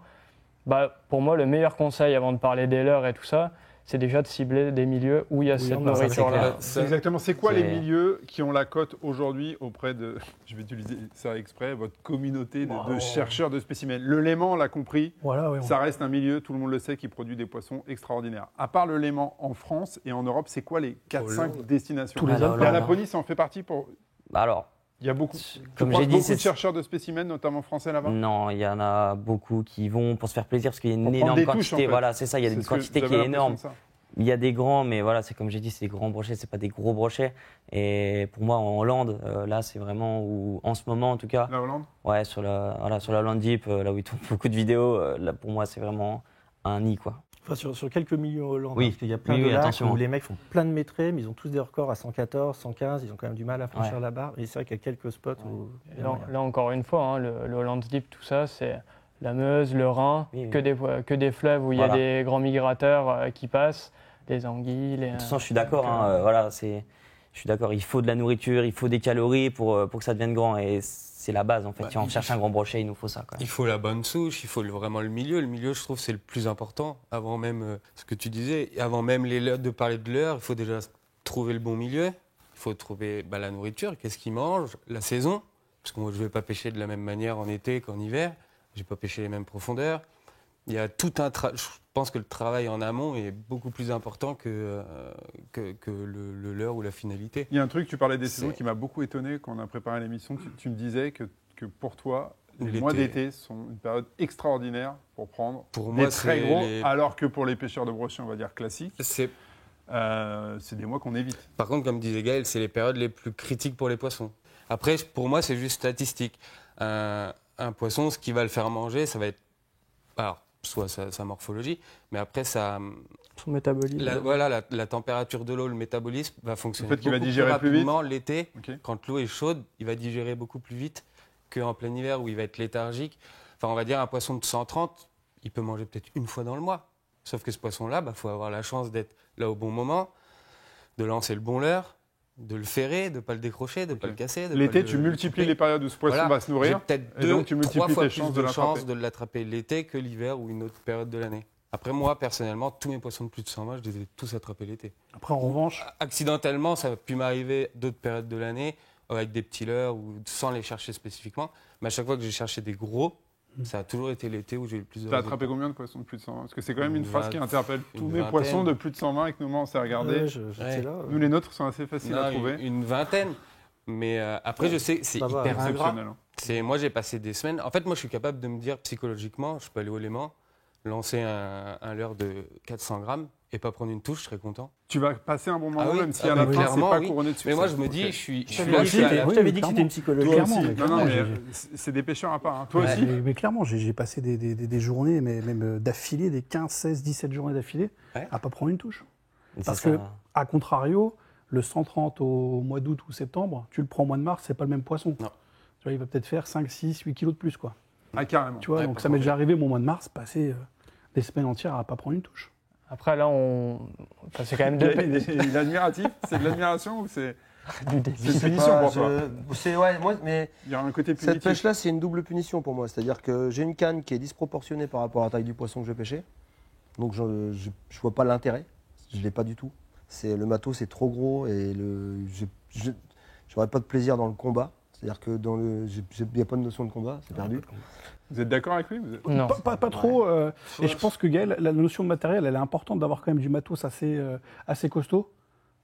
bah, pour moi, le meilleur conseil avant de parler des leurres et tout ça, c'est déjà de cibler des milieux où il y a Où il y cette en a, ça, c'est nourriture-là. clair. C'est exactement. C'est quoi les C'est- milieux qui ont la cote aujourd'hui auprès de, je vais utiliser ça exprès, votre communauté de chercheurs de spécimens. Le Léman, on l'a compris, Voilà, ouais, ça reste un milieu, tout le monde le sait, qui produit des poissons extraordinaires. À part le Léman en France et en Europe, c'est quoi les 4-5 destinations Tous les Alors, La là, Laponie, ça en fait partie pour. Bah alors, Il y a beaucoup. comme Tu j'ai crois dit, beaucoup de c'est chercheurs de spécimens, notamment français là-bas. non, il y en a beaucoup qui vont pour se faire plaisir parce qu'il y a Pour une prendre énorme des touches, quantité. en fait. Voilà, c'est ça, il y a C'est une ce que quantité qui j'avais est l'impression énorme. de ça. Il y a des grands, mais voilà, c'est comme j'ai dit, c'est des grands brochets, c'est pas des gros brochets. Et pour moi, en Hollande, là, c'est vraiment où, en ce moment en tout cas, La Hollande. ouais, sur la Hollande Deep, là où ils tournent beaucoup de vidéos, là pour moi, c'est vraiment un nid, quoi. Enfin, sur quelques milieux hollandais, Oui. parce qu'il y a plein Oui, de oui, lacs attention. où les mecs font plein de métrés, mais ils ont tous des records à 114, 115, ils ont quand même du mal à franchir Ouais. la barre. Et c'est vrai qu'il y a quelques spots où... Et là, encore une fois, hein, le Holland Deep, tout ça, c'est la Meuse, le Rhin, Oui, oui. que des fleuves où il y Voilà. a des grands migrateurs qui passent, les anguilles. De toute façon, je suis d'accord. Voilà, je suis d'accord. Il faut de la nourriture, il faut des calories pour que ça devienne grand. Et c'est la base, en fait. Bah, Si on cherche un grand brochet, il nous faut ça, quoi. Il faut la bonne souche, il faut vraiment le milieu. Le milieu, je trouve, c'est le plus important. Avant même ce que tu disais, avant même de parler de l'heure, il faut déjà trouver le bon milieu. Il faut trouver la nourriture, qu'est-ce qu'ils mangent, la saison. Parce que moi, je ne vais pas pêcher de la même manière en été qu'en hiver. Je ne vais pas pêcher les mêmes profondeurs. Il y a tout un travail. Je pense que le travail en amont est beaucoup plus important que le leurre ou la finalité. Il y a un truc, tu parlais des C'est- saisons qui m'a beaucoup étonné quand on a préparé l'émission. Tu me disais que pour toi, les L'été. mois d'été sont une période extraordinaire pour prendre Pour des moi, très c'est gros, les- alors que pour les pêcheurs de brochets, on va dire classiques, C'est c'est des mois qu'on évite. Par contre, comme disait Gaël, c'est les périodes les plus critiques pour les poissons. Après, pour moi, c'est juste statistique. Un poisson, ce qui va le faire manger, ça va être alors, soit sa morphologie, mais après, Son métabolisme. la température de l'eau, le métabolisme va fonctionner Le fait qu'il va beaucoup digérer plus vite. rapidement l'été. Ok. Quand l'eau est chaude, il va digérer beaucoup plus vite qu'en plein hiver où il va être léthargique. Enfin, on va dire un poisson de 130, il peut manger peut-être une fois dans le mois. Sauf que ce poisson-là, faut avoir la chance d'être là au bon moment, de lancer le bon leurre, de le ferrer, de ne pas le décrocher, de ne pas le casser. L'été, tu multiplies les périodes où ce poisson Voilà. va se nourrir. J'ai peut-être et donc tu 2-3 multiplies fois tes plus chances de de l'attraper. chances de l'attraper l'été que l'hiver ou une autre période de l'année. Après, moi, personnellement, tous mes poissons de plus de 100 mois, je les ai tous attrapés l'été. Après, en revanche, Accidentellement, ça a pu m'arriver d'autres périodes de l'année, avec des petits leurres ou sans les chercher spécifiquement. Mais à chaque fois que j'ai cherché des gros, ça a toujours été l'été où j'ai eu le plus de Tu as résultats. attrapé combien de poissons de plus de 120 Parce que c'est quand même une Une phrase qui interpelle tous une mes vingtaine. poissons de plus de 120 et que nous, on s'est regardé. Ouais, j'étais Ouais. là. Nous, les nôtres sont assez faciles à Non, trouver. une vingtaine. Mais après, je sais que c'est Ça va, hyper ingrat. Exceptionnel. hein. Moi, j'ai passé des semaines. En fait, moi, je suis capable de me dire psychologiquement, je peux aller au Léman, lancer un leurre de 400 grammes et pas prendre une touche, je serais content. Tu vas passer un bon moment, Ah oui, même si ah à la oui, fin, c'est clairement, pas oui. couronné de succès. Mais moi, je me Ok. dis, je suis Je t'avais là, dit je suis à la- je t'avais dit que clairement. c'était une psychologie. Toi Clairement, aussi. mais Non, non, clairement, mais c'est des pêcheurs à part. hein. Toi Ouais. aussi. mais clairement, j'ai passé des journées, mais même d'affilée, des 15, 16, 17 journées d'affilée, Ouais. à pas prendre une touche. Et c'est Parce ça. que, à contrario, le 130 au mois d'août ou septembre, tu le prends au mois de mars, c'est pas le même poisson. Non. Tu vois, il va peut-être faire 5, 6, 8 kilos de plus, quoi. Ah, carrément. Tu vois, Ouais, donc pas ça m'est trop. déjà arrivé, mon mois de mars, passer des semaines entières à pas prendre une touche. Après, là, c'est quand même Il est admiratif. C'est de l'admiration ou c'est du c'est une punition pour toi? Mais Il y a un côté cette punitif. pêche-là, c'est une double punition pour moi. C'est-à-dire que j'ai une canne qui est disproportionnée par rapport à la taille du poisson que je vais pêcher. Donc je ne vois pas l'intérêt. Je ne l'ai pas du tout. Le matos, c'est trop gros et je n'aurai pas de plaisir dans le combat. C'est-à-dire que il n'y a pas de notion de combat, c'est perdu. Vous êtes d'accord avec lui? Non. Pas trop. Et je pense que Gaël, la notion de matériel, elle est importante d'avoir quand même du matos assez costaud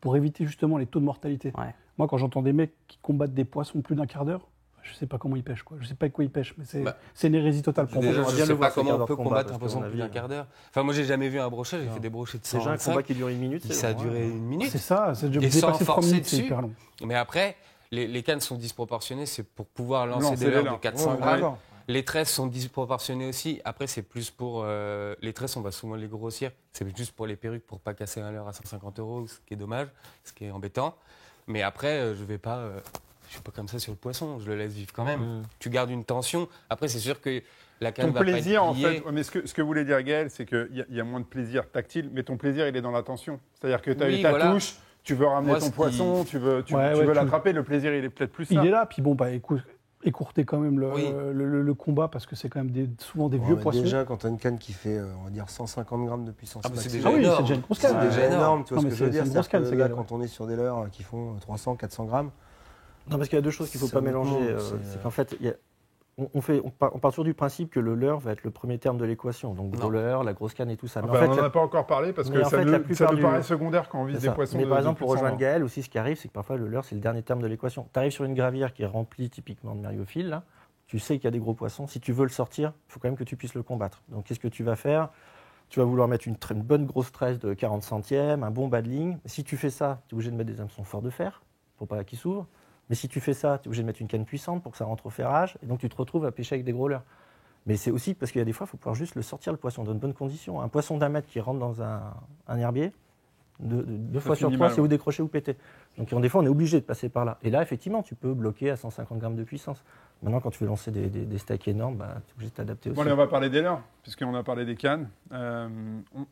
pour éviter justement les taux de mortalité. Ouais. Moi, quand j'entends des mecs qui combattent des poissons plus d'un quart d'heure, je sais pas comment ils pêchent, quoi. Je sais pas avec quoi ils pêchent, mais c'est une hérésie totale pour moi. Déjà, j'aimerais je bien sais le voir, pas ce comment quart on d'heure peut de combat, combattre un parce poisson qu'à mon plus d'un avis, quart d'heure. Enfin, moi, j'ai jamais vu un brochet, j'ai fait des brochets de C'est déjà un 125. combat qui dure 1 minute. Ça a duré 1 minute. C'est ça, c'est Et dépasser sans 3 forcer minutes, c'est dessus. hyper long. Mais après, les cannes sont disproportionnées, c'est pour pouvoir lancer Lancer des les leurres leurres. de 400 Ouais, grammes. d'accord. Les tresses sont disproportionnées aussi. Après, c'est plus pour. Les tresses, on va souvent les grossir. C'est juste pour les perruques, pour pas casser un leurre à 150 €, ce qui est dommage, ce qui est embêtant. Mais après, je vais pas. Je suis pas comme ça sur le poisson. Je le laisse vivre quand même. Tu gardes une tension. Après, c'est sûr que la canne Ton va plaisir, pas en être pliée. fait, mais ce que voulait dire Gaël, c'est qu'il y a moins de plaisir tactile, mais ton plaisir, il est dans la tension. C'est-à-dire que tu as Oui, eu ta voilà. touche, tu veux ramener Moi, ton ce qui- poisson, tu veux Ouais, l'attraper, le plaisir, il est peut-être plus ça. Il est là, puis bon, écourter quand même Oui. le combat parce que c'est quand même souvent des Ouais, vieux mais poissons. Déjà, quand tu as une canne qui fait, on va dire, 150 grammes de puissance Ah, mais c'est maximum, déjà Ah oui, énorme. c'est déjà une grosse C'est canne. c'est déjà déjà énorme, tu vois Non, ce mais que je veux c'est dire. une grosse C'est-à-dire canne, que c'est là, galère. quand on est sur des leurres qui font 300, 400 grammes, Non, parce qu'il y a deux choses qu'il ne faut C'est pas honnêtement, mélanger. c'est- C'est qu'en fait, on part toujours du principe que le leurre va être le premier terme de l'équation. Donc, gros Non. leurre, la grosse canne et tout ça. Mais Enfin, en fait, on n'en la- a pas encore parlé parce Mais que en ça fait, nous la plupart du- paraît secondaire quand on vise c'est des ça. poissons Mais de par exemple, plus pour de 100 rejoindre grammes. Gaël aussi, ce qui arrive, c'est que parfois le leurre, c'est le dernier terme de l'équation. Tu arrives sur une gravière qui est remplie typiquement de myriophiles, là, tu sais qu'il y a des gros poissons. Si tu veux le sortir, il faut quand même que tu puisses le combattre. Donc, qu'est-ce que tu vas faire? Tu vas vouloir mettre une bonne grosse tresse de 40 centièmes, un bon bas de ligne. Si tu fais ça, tu es obligé de mettre des hameçons forts de fer pour pas qu'ils s'ouvrent. Mais si tu fais ça, tu es obligé de mettre une canne puissante pour que ça rentre au ferrage. Et donc, tu te retrouves à pêcher avec des gros leurres. Mais c'est aussi parce qu'il y a des fois, il faut pouvoir juste le sortir, le poisson, dans de bonnes conditions. Un poisson d'1 mètre qui rentre dans un herbier, deux fois sur finit trois, mal, c'est ouais. ou décroché ou pété. Donc des fois, on est obligé de passer par là. Et là, effectivement, tu peux bloquer à 150 grammes de puissance. Maintenant, quand tu veux lancer des steaks énormes, tu es obligé de t'adapter aussi. Bon, allez, on va parler des leurres, puisqu'on a parlé des cannes.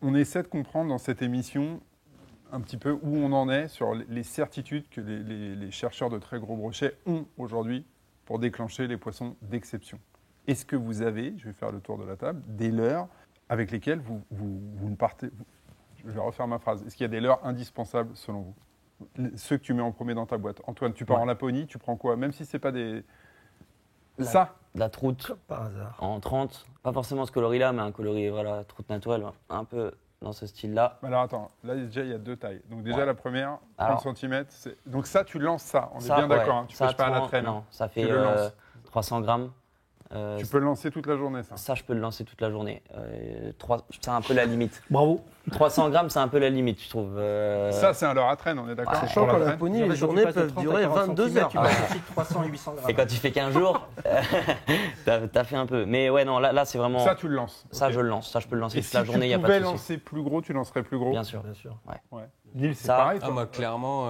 On essaie de comprendre dans cette émission un petit peu où on en est sur les certitudes que les chercheurs de très gros brochets ont aujourd'hui pour déclencher les poissons d'exception. Est-ce que vous avez, je vais faire le tour de la table, des leurres avec lesquels vous ne partez... Je vais refaire ma phrase. Est-ce qu'il y a des leurres indispensables selon vous? Ceux que tu mets en premier dans ta boîte. Antoine, tu pars Ouais. en Laponie, tu prends quoi? Même si c'est pas des... La- La troute Comme par hasard. en 30, pas forcément ce coloris-là, mais un coloris, voilà, troute naturelle, un peu dans ce style-là. Alors attends, là déjà il y a 2 tailles. Donc déjà Ouais. la première, Alors. 30 cm. Donc ça, tu lances ça, on Ça, est bien d'accord. ouais, Hein, tu ça, pêches pas à la 30, traîne. Non, ça fait Tu le lances. 300 grammes. Tu peux le lancer toute la journée, ça. Ça, je peux le lancer toute la journée. C'est un peu la limite. Bravo. 300 grammes, c'est un peu la limite, je trouve. Ça, c'est un leurre à traîne, on est d'accord. Ouais. Pour Sachant la qu'en traîne. Laponie, En fait, les quand tu journées passes de peuvent 30 à durer 40 22 centimètres, heures. Tu passes aussi de 300 à 800 grammes. Et quand tu fais qu'un jour, t'as fait un peu. Mais ouais, non, là c'est vraiment. Ça, tu le lances. Ça, Ok. je le lance. Ça, je peux le lancer Et toute si la journée, il n'y tu a pas de pouvais souci. lancer plus gros, tu lancerais plus gros. Bien sûr. Bien sûr. Ouais. Lille, c'est Ça- pareil. Ah, toi moi, clairement,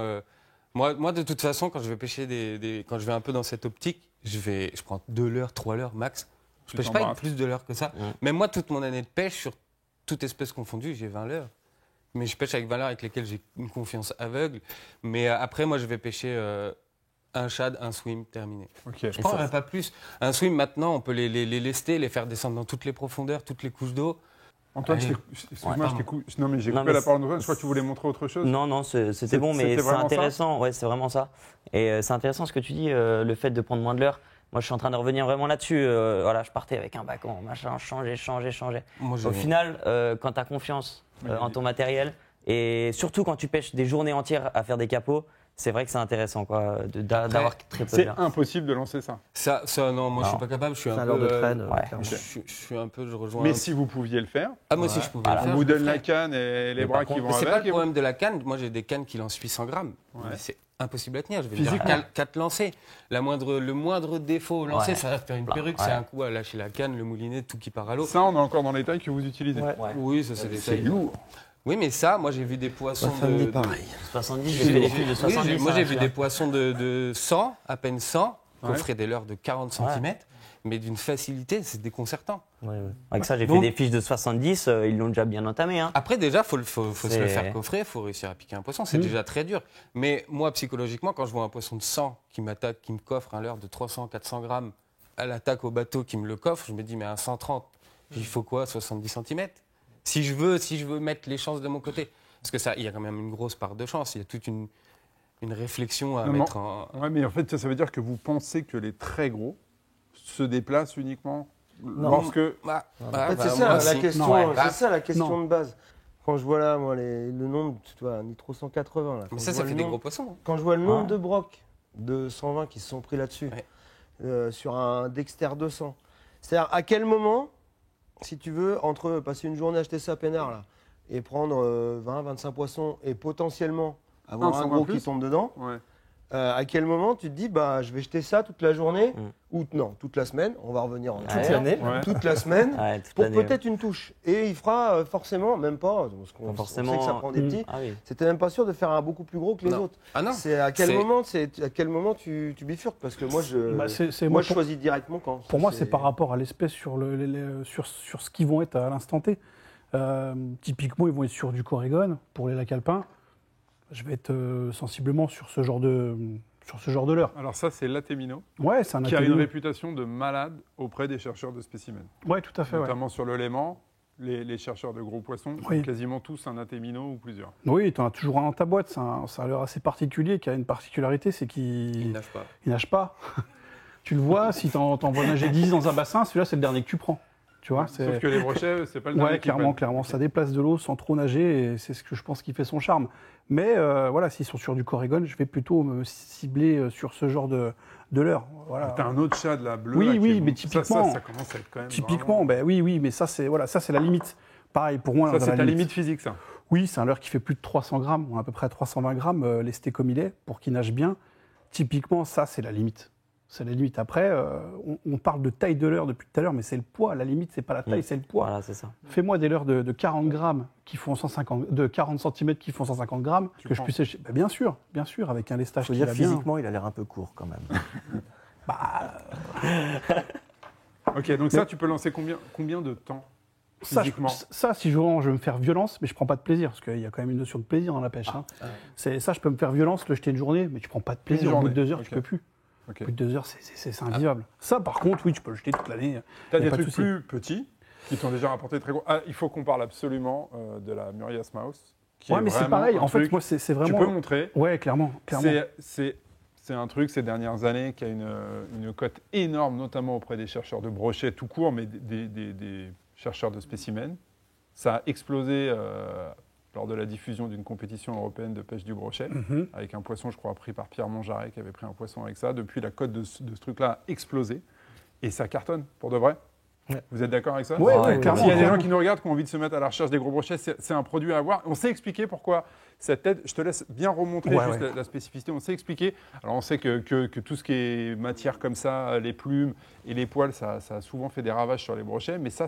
moi, de toute façon, quand je vais pêcher quand je vais un peu dans cette optique, je prends 2 leurres, 3 leurres max. Je Tu pêche pas avec t'embrasses. plus de leurres que ça. Ouais. Même moi, toute mon année de pêche, sur toute espèce confondue, j'ai 20 leurres. Mais je pêche avec 20 leurres avec lesquels j'ai une confiance aveugle. Mais après, moi, je vais pêcher un shad, un swim, terminé. Ok. Je ne prendrai pas plus. Un swim, maintenant, on peut les lester, les faire descendre dans toutes les profondeurs, toutes les couches d'eau. Antoine, Allez. excuse-moi, Ouais, je t'ai coupé. Non, mais j'ai Non, coupé mais la parole d'Antoine. Je crois que tu voulais montrer autre chose. Non, non, c'était bon, mais c'était c'est vraiment intéressant. Ouais, c'est vraiment ça. Et c'est intéressant ce que tu dis, le fait de prendre moins de leurres. Moi, je suis en train de revenir vraiment là-dessus. Voilà, je partais avec un bâton, machin, changer. Moi, Au final, quand tu as confiance en ton matériel, et surtout quand tu pêches des journées entières à faire des capots, c'est vrai que c'est intéressant quoi, d'avoir très peu de C'est leurres. impossible de lancer ça. Ça, non, moi, je suis pas capable. Je suis C'est un un peu. leurre de traîne. ouais. clairement. Je suis un peu. Je rejoins. Mais si vous pouviez le faire, Ah, moi aussi, je pouvais le Voilà. faire. on vous je le donne la ferais. canne et les Mais bras par qui contre, vont C'est avec. pas le et vous- problème de la canne. Moi, j'ai des cannes qui lancent 800 grammes. Ouais. Mais c'est impossible à tenir. Je vais Physiquement. dire 4 lancers. Le moindre défaut au lancer, Ouais. ça va faire une perruque. Ouais. C'est un coup à lâcher la canne, le moulinet, tout qui part à l'eau. Ça, on est encore dans les tailles que vous utilisez. Ouais. Ouais. Oui, ça, c'est des C'est tailles. lourd. Oui, mais ça, moi, j'ai vu des poissons de. 70, j'ai fait des flux de Oui, 70. moi, hein, j'ai vu celui-là. des poissons de 100, à peine 100, qui Ouais. offraient des leurres de 40 cm, mais d'une facilité, c'est déconcertant. Avec ça, j'ai Donc- fait des fiches de 70, ils l'ont déjà bien entamé. Hein. Après, déjà, faut se le C'est- faire coffrer, il faut réussir à piquer un poisson. C'est déjà très dur. Mais moi, psychologiquement, quand je vois un poisson de 100 qui m'attaque, qui me coffre un leurre de 300, 400 grammes à l'attaque au bateau qui me le coffre, je me dis, mais à 130, il faut quoi, 70 cm si je veux mettre les chances de mon côté. Parce que ça, il y a quand même une grosse part de chance. Il y a toute une réflexion à Non, mettre en... Ouais, mais en fait, ça veut dire que vous pensez que les très gros se déplacent uniquement lorsque. Bah, En fait, bah, c'est ça moi, la si. question. Ouais, C'est bah, ça la question Non. de base. Quand je vois là, moi, le nombre, tu vois, Nitro 180 là. Quand Mais je ça vois fait le des nombre- gros poissons. hein. Quand je vois le nombre Ouais. de brocs de 120 qui se sont pris là-dessus, sur un Dexter 200, c'est-à-dire à quel moment, si tu veux, entre passer une journée à acheter ça à peinard là, et prendre 20, 25 poissons et potentiellement avoir un 120 gros plus. qui tombe dedans, Ouais. à quel moment tu te dis, bah, je vais jeter ça toute la journée, ou non, toute la semaine, on va revenir en Toute arrière, l'année. Ouais. toute la semaine, Ouais, toute pour l'année, peut-être une touche. Et il fera forcément, même pas, parce qu'on Pas on forcément. sait que ça prend des petits, Ah oui. c'était même pas sûr de faire un beaucoup plus gros que les Non. autres. Ah non. C'est à quel moment tu bifurques, parce que moi Bah, c'est- moi moi, je pour- choisis directement quand. Pour moi, c'est par rapport à l'espèce sur sur ce qu'ils vont être à l'instant T. Typiquement, ils vont être sur du Corrigan pour les lacs alpins. Je vais être sensiblement sur ce genre de leurre. Alors, ça, c'est l'Atemino, Ouais, c'est un qui a une atelier. réputation de malade auprès des chercheurs de spécimens. Ouais, tout à fait. Ouais. Notamment sur le Léman, les chercheurs de gros poissons Oui. ont quasiment tous un Atemino ou plusieurs. Oui, tu en as toujours un dans ta boîte. C'est un leurre assez particulier qui a une particularité, c'est Il qu'il nage pas. nage pas. Tu le vois, si t'en vois nager 10 dans un bassin, celui-là, c'est le dernier que tu prends. Tu vois, Sauf que les brochets, c'est pas le dernier Ouais, qui prennent. clairement. Ça déplace de l'eau sans trop nager et c'est ce que je pense qui fait son charme. Mais voilà, s'ils sont sur du Corrigan, je vais plutôt me cibler sur ce genre de leurre. Voilà. T'as un autre chat de la bleue. Oui, là, qui oui, est mais bon. typiquement- Ça commence à être quand même. Typiquement, ben oui, mais ça c'est la limite. Pareil pour moi. Ça, dans c'est la ta limite physique, ça. Oui, c'est un leurre qui fait plus de 300 grammes, on a à peu près 320 grammes, lesté comme il est, pour qu'il nage bien. Typiquement, ça c'est la limite. C'est la limite. Après, on parle de taille de leurre depuis tout à l'heure, mais c'est le poids. La limite, c'est pas la taille, c'est le poids. Voilà, c'est ça. Fais-moi des leurres de 40 grammes qui font 150, de 40 cm qui font 150 grammes, Tu que je prends. puisse sécher. Ben, bien sûr, avec un lestage Faut qui dire va bien. physiquement, il a l'air un peu court quand même. Ok, donc ça, tu peux lancer combien de temps physiquement Ça, si je vais me faire violence, mais je prends pas de plaisir, parce qu'il y a quand même une notion de plaisir dans la pêche. hein. Ça, je peux me faire violence, le jeter une journée, mais tu prends pas de plaisir. Une Au bout de journée, 2 heures, ok. tu peux plus. Ok. Au bout de 2 heures, c'est invivable. Ça, par contre, oui, tu peux le jeter toute l'année. T'as y a des pas de trucs souci. plus petits qui t'ont déjà rapporté très gros. Ah, il faut qu'on parle absolument de la Murias Mouse. Qui Ouais, est mais c'est vraiment pareil. un En fait, truc- moi, c'est Tu vraiment. peux montrer. Ouais, clairement. C'est un truc ces dernières années qui a une cote énorme, notamment auprès des chercheurs de brochets tout court, mais des chercheurs de spécimens. Ça a explosé lors de la diffusion d'une compétition européenne de pêche du brochet, Mhm. avec un poisson, je crois, pris par Pierre Monjaret, qui avait pris un poisson avec ça. Depuis, la cote de ce truc-là a explosé. Et ça cartonne, pour de vrai. Ouais. Vous êtes d'accord avec ça Ouais, ouais, clairement. S'il y a des gens clairement. qui nous regardent, qui ont envie de se mettre à la recherche des gros brochets, c'est un produit à avoir. On sait expliquer pourquoi cette tête, je te laisse bien remontrer Ouais, juste ouais. la spécificité, on sait expliquer. Alors on sait que tout ce qui est matière comme ça, les plumes et les poils, ça a souvent fait des ravages sur les brochets, mais ça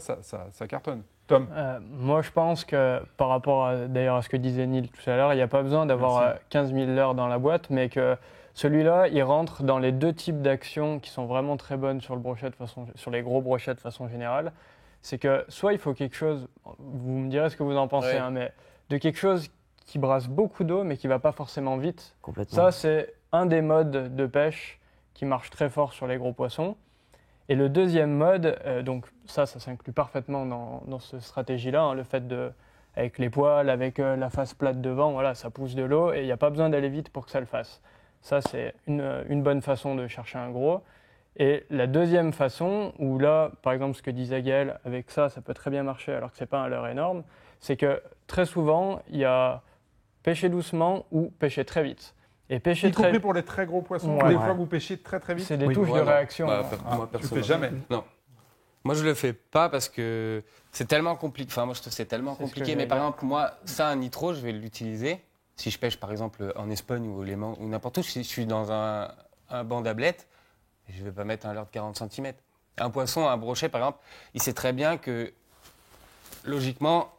cartonne. Tom, Moi, je pense que par rapport d'ailleurs à ce que disait Neil tout à l'heure, il n'y a pas besoin d'avoir Merci. 15 000 leurres dans la boîte, mais que celui-là, il rentre dans les deux types d'actions qui sont vraiment très bonnes sur le brochet sur les gros brochets de façon générale. C'est que soit il faut quelque chose, vous me direz ce que vous en pensez, Ouais. hein, mais de quelque chose qui brasse beaucoup d'eau, mais qui va pas forcément vite. Complètement. Ça, c'est un des modes de pêche qui marche très fort sur les gros poissons. Et le deuxième mode, donc ça s'inclut parfaitement dans cette stratégie-là, hein, le fait avec les poils, avec la face plate devant, voilà, ça pousse de l'eau et il n'y a pas besoin d'aller vite pour que ça le fasse. Ça, c'est une bonne façon de chercher un gros. Et la deuxième façon, où là, par exemple, ce que disait Gaël, avec ça peut très bien marcher alors que ce n'est pas un leurre énorme, c'est que très souvent, il y a pêcher doucement ou pêcher très vite. Et pêcher y compris pour les très gros poissons, Ouais. des fois vous pêchez très très vite. c'est des Oui, touches Ouais, de non. réaction. Bah, Ah, moi, tu le fais personnellement. jamais. Non. Moi, je le fais pas parce que c'est tellement compliqué. Enfin, moi, je trouve que c'est tellement C'est ce que compliqué. j'allais Mais par dire. exemple, moi, ça, un nitro, je vais l'utiliser. Si je pêche, par exemple, en Espagne ou au Léman ou n'importe où, si je suis dans un banc d'ablette, je vais pas mettre un leurre de 40 cm. Un poisson, un brochet, par exemple, il sait très bien que, logiquement,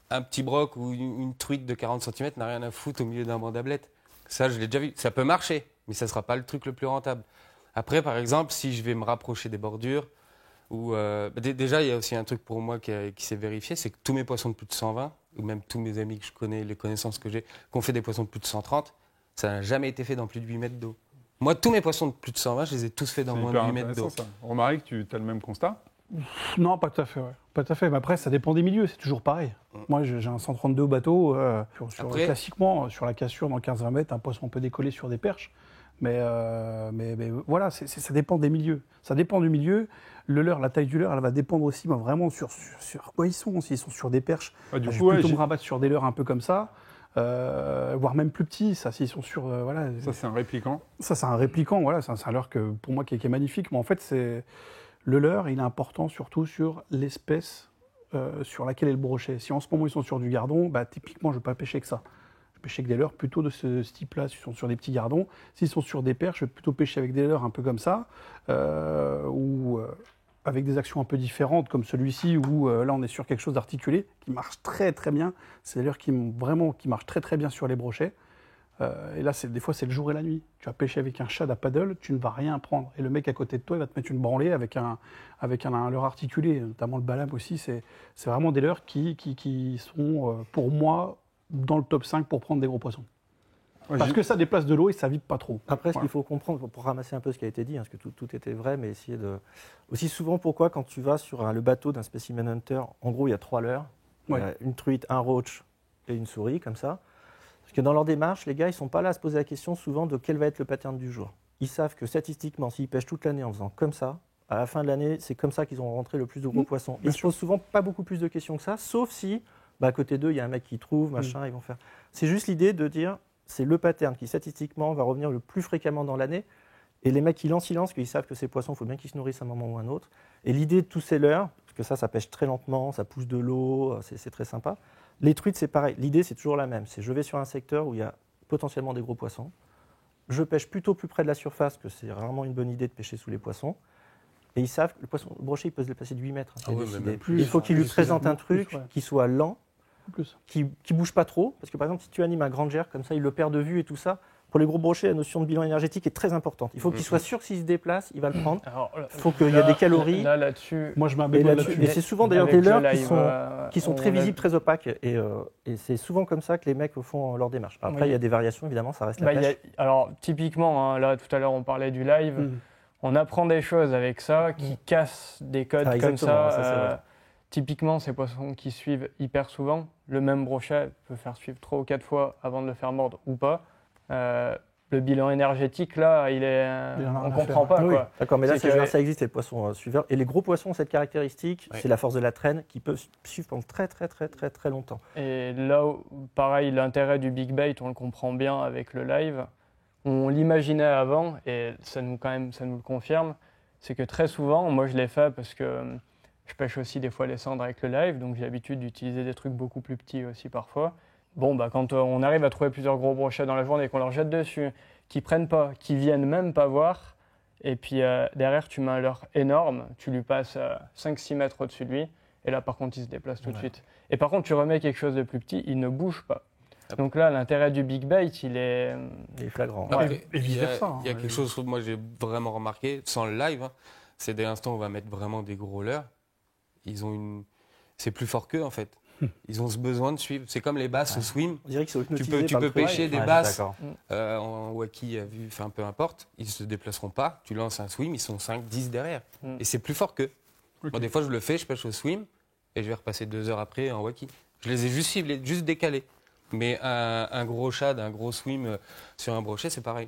un petit broc ou une truite de 40 cm n'a rien à foutre au milieu d'un banc d'ablette. Ça, je l'ai déjà vu. Ça peut marcher, mais ça ne sera pas le truc le plus rentable. Après, par exemple, si je vais me rapprocher des bordures, Déjà, il y a aussi un truc pour moi qui s'est vérifié, c'est que tous mes poissons de plus de 120, ou même tous mes amis que je connais, les connaissances que j'ai, qui ont fait des poissons de plus de 130, ça n'a jamais été fait dans plus de 8 mètres d'eau. Moi, tous mes poissons de plus de 120, je les ai tous faits dans moins de 8 mètres d'eau. Romaric, tu as le même constat? Non, pas tout à fait. Ouais. Pas tout à fait. Mais après, ça dépend des milieux, c'est toujours pareil. Moi, j'ai un 132 au bateau. Classiquement, sur la cassure, dans 15-20 mètres, un poisson peut décoller sur des perches. Mais voilà, ça dépend des milieux. Ça dépend du milieu. Le leurre, la taille du leurre, elle va dépendre aussi vraiment sur quoi ils sont. S'ils sont sur des perches, je vais plutôt me rabattre sur des leurres un peu comme ça. Voire même plus petits, ça, s'ils sont sur... voilà. Ça, c'est un répliquant. Ça, c'est un répliquant, voilà. C'est un leurre que, pour moi qui est magnifique. Mais en fait, le leurre, il est important surtout sur l'espèce sur laquelle est le brochet. Si en ce moment, ils sont sur du gardon, typiquement, je ne vais pas pêcher que ça. Je pêche avec des leurres plutôt de ce type-là, s'ils sont sur des petits gardons. S'ils sont sur des perches, je vais plutôt pêcher avec des leurres un peu comme ça, ou avec des actions un peu différentes, comme celui-ci, où là, on est sur quelque chose d'articulé, qui marche très très bien. C'est des leurres qui marchent très très bien sur les brochets. Et là, des fois, c'est le jour et la nuit. Tu vas pêcher avec un shad à paddle, tu ne vas rien prendre. Et le mec à côté de toi, il va te mettre une branlée avec un leurre articulé, notamment le balam aussi. C'est vraiment des leurres qui sont, pour moi, dans le top 5 pour prendre des gros poissons. Parce que ça déplace de l'eau et ça vide pas trop. Après, ce qu'il faut comprendre, pour ramasser un peu ce qui a été dit, parce que tout était vrai, mais essayer de... Aussi souvent, pourquoi quand tu vas sur le bateau d'un specimen hunter, en gros, il y a 3 leurres, une truite, un roach et une souris, comme ça. Parce que dans leur démarche, les gars, ils ne sont pas là à se poser la question souvent de quel va être le pattern du jour. Ils savent que statistiquement, s'ils pêchent toute l'année en faisant comme ça, à la fin de l'année, c'est comme ça qu'ils vont rentrer le plus de gros poissons. Ils ne se posent souvent pas beaucoup plus de questions que ça, sauf si, à côté d'eux, il y a un mec qui trouve, machin, ils vont faire... C'est juste l'idée de dire... C'est le pattern qui, statistiquement, va revenir le plus fréquemment dans l'année. Et les mecs, ils lancent, qu'ils savent que ces poissons, il faut bien qu'ils se nourrissent à un moment ou à un autre. Et l'idée de tous ces leurres, parce que ça pêche très lentement, ça pousse de l'eau, c'est très sympa. Les truites, c'est pareil. L'idée, c'est toujours la même. C'est je vais sur un secteur où il y a potentiellement des gros poissons. Je pêche plutôt plus près de la surface, que c'est rarement une bonne idée de pêcher sous les poissons. Et ils savent que le brochet, il peut se déplacer de 8 mètres. Il faut qu'il lui présente un truc qui soit lent, qui bouge pas trop, parce que par exemple si tu animes un Granger comme ça, il le perd de vue et tout ça. Pour les gros brochets, la notion de bilan énergétique est très importante. Il faut qu'il soit sûr que s'il se déplace, il va le prendre. Il faut qu'il y ait des calories. Là-dessus, moi je mets un bémol là-dessus. Et c'est souvent d'ailleurs des leurres qui sont très visibles, très opaques. Et c'est souvent comme ça que les mecs font leur démarche. Après, il y a des variations, évidemment, ça reste la pêche. Alors typiquement, là tout à l'heure on parlait du live, on apprend des choses avec ça qui cassent des codes comme ça. Typiquement, ces poissons qui suivent hyper souvent, le même brochet peut faire suivre 3 ou 4 fois avant de le faire mordre ou pas. Le bilan énergétique, là, on ne comprend pas. Oui. Quoi. D'accord, mais là, ça existe, les poissons suiveurs. Et les gros poissons ont cette caractéristique, c'est la force de la traîne, qui peuvent suivre pendant très, très, très, très, très longtemps. Et là, pareil, l'intérêt du big bait, on le comprend bien avec le live. On l'imaginait avant, et ça nous le confirme, c'est que très souvent, moi je l'ai fait parce que je pêche aussi des fois les cendres avec le live, donc j'ai l'habitude d'utiliser des trucs beaucoup plus petits aussi parfois. Quand on arrive à trouver plusieurs gros brochets dans la journée et qu'on leur jette dessus, qu'ils prennent pas, qu'ils viennent même pas voir, et puis derrière tu mets un leurre énorme, tu lui passes 5-6 mètres au-dessus de lui, et là par contre il se déplace tout de suite. Et par contre tu remets quelque chose de plus petit, il ne bouge pas. Donc là l'intérêt du big bait il est flagrant. Après, il y a quelque chose que moi j'ai vraiment remarqué, sans le live, c'est dès l'instant où on va mettre vraiment des gros leurres, c'est plus fort qu'eux en fait. Ils ont ce besoin de suivre. C'est comme les basses au swim. On dirait qu'ils sont tu peux pêcher des basses en waki, peu importe. Ils ne se déplaceront pas. Tu lances un swim, ils sont 5-10 derrière. Et c'est plus fort qu'eux. Okay. Moi, des fois, je le fais, je pêche au swim et je vais repasser 2 heures après en waki. Je les ai juste ciblés, juste décalés. Mais un gros shad, un gros swim sur un brochet, c'est pareil.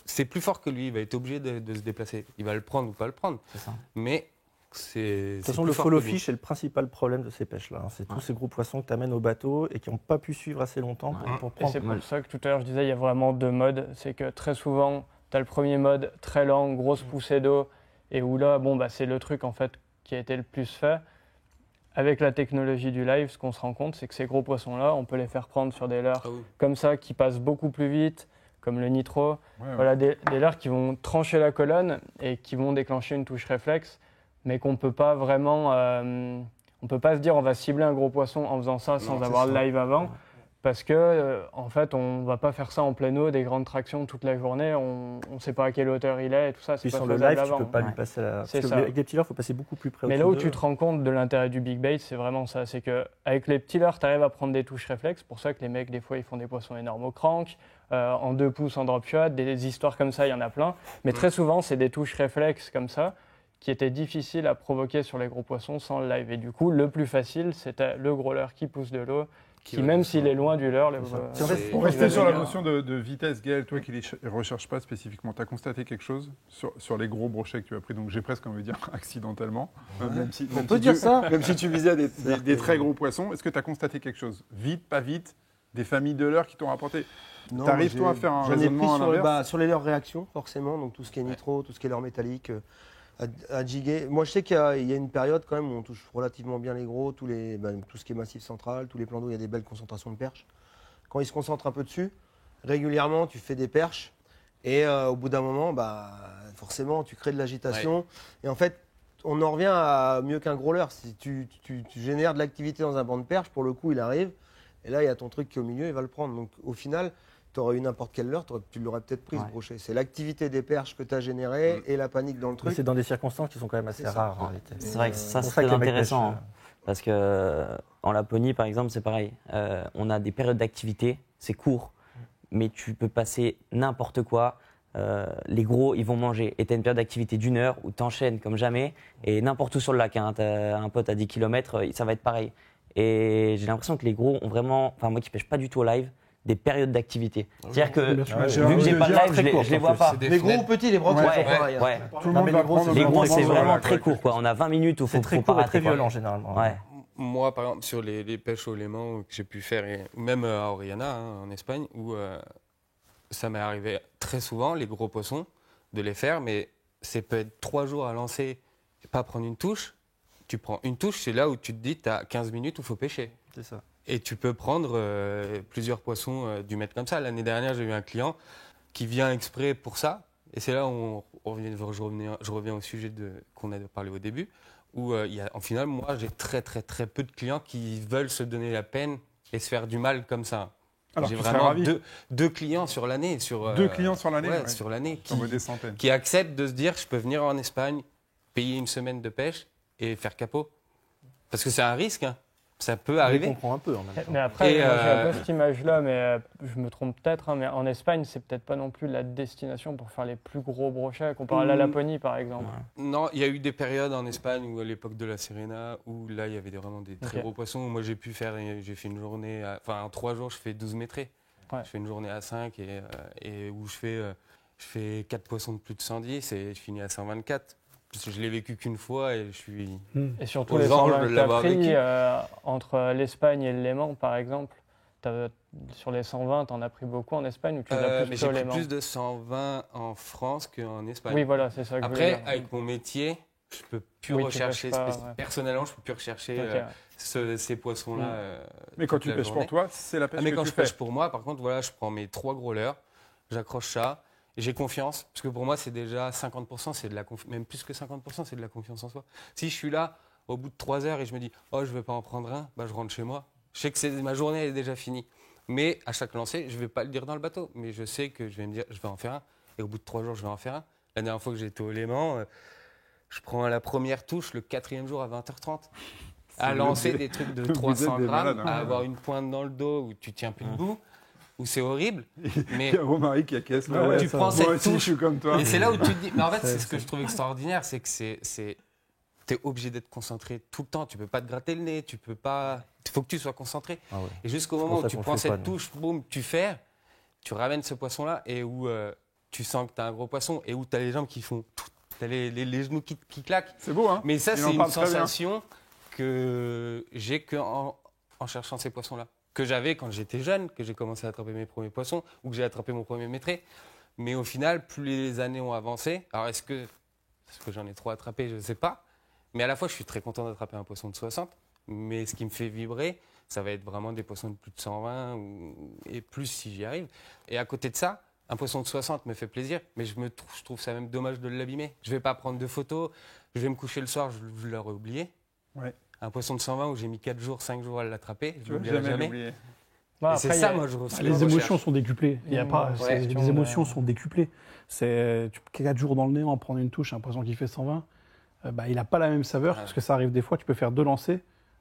C'est plus fort que lui. Il va être obligé de se déplacer. Il va le prendre ou pas le prendre. C'est ça. Mais de toute façon, le follow fish est le principal problème de ces pêches-là. C'est tous ces gros poissons que tu amènes au bateau et qui n'ont pas pu suivre assez longtemps pour prendre. Et c'est pour ça que tout à l'heure je disais, il y a vraiment 2 modes. C'est que très souvent, tu as le premier mode très lent, grosse poussée d'eau, et où là, c'est le truc en fait qui a été le plus fait. Avec la technologie du live, ce qu'on se rend compte, c'est que ces gros poissons-là, on peut les faire prendre sur des leurres comme ça, qui passent beaucoup plus vite, comme le nitro. Voilà, des leurres qui vont trancher la colonne et qui vont déclencher une touche réflexe, mais qu'on peut pas vraiment, on peut pas se dire on va cibler un gros poisson en faisant ça sans avoir le live avant, Parce que, en fait, on ne va pas faire ça en pleine eau, des grandes tractions toute la journée. On ne sait pas à quelle hauteur il est et tout ça. C'est Puis pas sur le faisable live, tu avant. peux pas lui Ouais. passer la. C'est Parce que ça. avec des petits leurres, il faut passer beaucoup plus près. Mais au-dessus là où d'eux. tu te rends compte de l'intérêt du big bait, c'est vraiment ça. C'est qu'avec les petits leurres, tu arrives à prendre des touches réflexes. C'est pour ça que les mecs, des fois, ils font des poissons énormes au crank, en 2 pouces en drop shot, des histoires comme ça, il y en a plein. Mais très souvent, c'est des touches réflexes comme ça qui étaient difficiles à provoquer sur les gros poissons sans le live. Et du coup, le plus facile, c'était le gros leurre qui pousse de l'eau, qui même s'il est loin du leurre... Pour rester sur la notion de vitesse, Gaël, toi qui ne recherches pas spécifiquement, tu as constaté quelque chose sur les gros brochets que tu as pris? Donc j'ai presque envie de dire accidentellement. Même si Même si tu visais des très gros poissons, est-ce que tu as constaté quelque chose? Vite, pas vite? Des familles de leurres qui t'ont rapporté? T'arrives toi à faire un raisonnement à l'inverse? sur les leurres réaction, forcément, donc tout ce qui est nitro, tout ce qui est leurre métallique, à jiguer. Moi, je sais qu'il y a une période quand même où on touche relativement bien les gros, tout ce qui est massif central, tous les plans d'eau, il y a des belles concentrations de perches. Quand ils se concentrent un peu dessus, régulièrement, tu fais des perches et au bout d'un moment, forcément, tu crées de l'agitation. Ouais. Et en fait, on en revient à mieux qu'un gros leurre. Si tu génères de l'activité dans un banc de perche, pour le coup, il arrive. Et là, il y a ton truc qui est au milieu, il va le prendre. Donc, au final, tu aurais eu n'importe quelle leurre, tu l'aurais peut-être pris, ce brochet. C'est l'activité des perches que tu as générée et la panique dans le truc. Mais c'est dans des circonstances qui sont quand même assez rares, en réalité. C'est vrai que ça, c'est très intéressant. Parce qu'en Laponie, par exemple, c'est pareil. On a des périodes d'activité, c'est court, mais tu peux passer n'importe quoi. Les gros, ils vont manger. Et tu as une période d'activité d'1 heure où tu enchaînes comme jamais. Et n'importe où sur le lac, tu as un pote à 10 km, ça va être pareil. Et j'ai l'impression que les gros ont vraiment, enfin moi qui pêche pas du tout au live, des périodes d'activité. C'est-à-dire que vu que j'ai pas de live, je les vois pas. Les gros ou petits, les brocs, c'est pareil. Tout le monde va prendre les gros, c'est vraiment très court. On a 20 minutes où il faut pas rater. C'est très violent généralement. Moi, par exemple, sur les pêches au Léman que j'ai pu faire, ou même à Oriana, en Espagne, où ça m'est arrivé très souvent, les gros poissons, de les faire, mais c'est peut-être 3 jours à lancer, pas prendre une touche. Tu prends une touche, c'est là où tu te dis tu as 15 minutes où il faut pêcher. C'est ça. Et tu peux prendre plusieurs poissons du mètre comme ça. L'année dernière, j'ai eu un client qui vient exprès pour ça. Et c'est là où je reviens au sujet qu'on a parlé au début, où en final, moi, j'ai très peu de clients qui veulent se donner la peine et se faire du mal comme ça. Alors, j'ai vraiment deux clients sur l'année. Deux clients sur l'année? Ouais, sur l'année. Des qui acceptent de se dire, je peux venir en Espagne, payer une semaine de pêche et faire capot. Parce que c'est un risque, hein. Ça peut arriver. Je comprends un peu en même temps. Mais après, j'ai un peu cette image-là, mais je me trompe peut-être, hein, mais en Espagne, c'est peut-être pas non plus la destination pour faire les plus gros brochets, comparé à la Laponie, par exemple. Non, il y a eu des périodes en Espagne, où à l'époque de la Serena, où là, il y avait vraiment des très gros poissons. Moi, j'ai fait une journée, en 3 jours, je fais 12 métrés. Ouais. Je fais une journée à 5 et où je fais 4 poissons de plus de 110 et je finis à 124. Je l'ai vécu qu'une fois et je suis. Et surtout les 120 que tu as pris entre l'Espagne et le Léman, par exemple. Sur les 120, tu en as pris beaucoup en Espagne ou tu as plus j'ai au pris Léman? Plus de 120 en France qu'en Espagne. Oui, voilà, c'est ça que après, je veux dire. avec mon métier, je peux plus rechercher. Personnellement, je peux plus rechercher ces poissons-là. Mais quand tu pêches pour toi, c'est la pêche que tu fais. Mais quand je pêche pour moi, par contre, voilà, je prends mes 3 gros leurres, j'accroche ça. Et j'ai confiance, parce que pour moi, c'est déjà 50%, c'est de la même plus que 50%, c'est de la confiance en soi. Si je suis là, au bout de 3 heures, et je me dis « Oh, je ne vais pas en prendre un », je rentre chez moi. Je sais que ma journée elle est déjà finie. Mais à chaque lancer, je ne vais pas le dire dans le bateau. Mais je sais que je vais me dire « Je vais en faire un ». Et au bout de 3 jours, je vais en faire un. La dernière fois que j'étais au Léman, je prends la première touche le 4e jour à 20h30. À lancer des trucs de 300 grammes, à avoir une pointe dans le dos où tu ne tiens plus debout. Où c'est horrible, mais il y a Romaric qui acquiesce. Tu prends cette touche, je suis comme toi. Et c'est là où tu te dis, mais en fait, c'est ce que je trouve extraordinaire, c'est que t'es obligé d'être concentré tout le temps. Tu peux pas te gratter le nez, tu peux pas. Il faut que tu sois concentré. Ah ouais. Et jusqu'au moment où tu prends cette touche, boum, tu ramènes ce poisson-là et où tu sens que tu as un gros poisson et où tu as les jambes qui font, tu as les genoux qui claquent. C'est beau, hein? Mais ça, c'est une sensation que j'ai qu'en cherchant ces poissons-là. Que j'avais quand j'étais jeune, que j'ai commencé à attraper mes premiers poissons ou que j'ai attrapé mon premier métré. Mais au final, plus les années ont avancé, alors est-ce que j'en ai trop attrapé, je ne sais pas. Mais à la fois, je suis très content d'attraper un poisson de 60. Mais ce qui me fait vibrer, ça va être vraiment des poissons de plus de 120 et plus si j'y arrive. Et à côté de ça, un poisson de 60 me fait plaisir, mais je trouve ça même dommage de l'abîmer. Je ne vais pas prendre de photos, je vais me coucher le soir, je l'aurais oublié. Ouais. Un poisson de 120 où j'ai mis 4 jours, 5 jours à l'attraper, je ne l'oublierai jamais. Voilà, Et c'est après, ça, il y a- moi, je reçois. Les émotions sont décuplées. Il y a Mmh, pas, ouais, c'est- question les de- émotions sont décuplées. 4 jours dans le néant, prendre une touche, j'ai l'impression qu'il fait 120. Il n'a pas la même saveur, Ouais. parce que ça arrive des fois, tu peux faire 2 lancers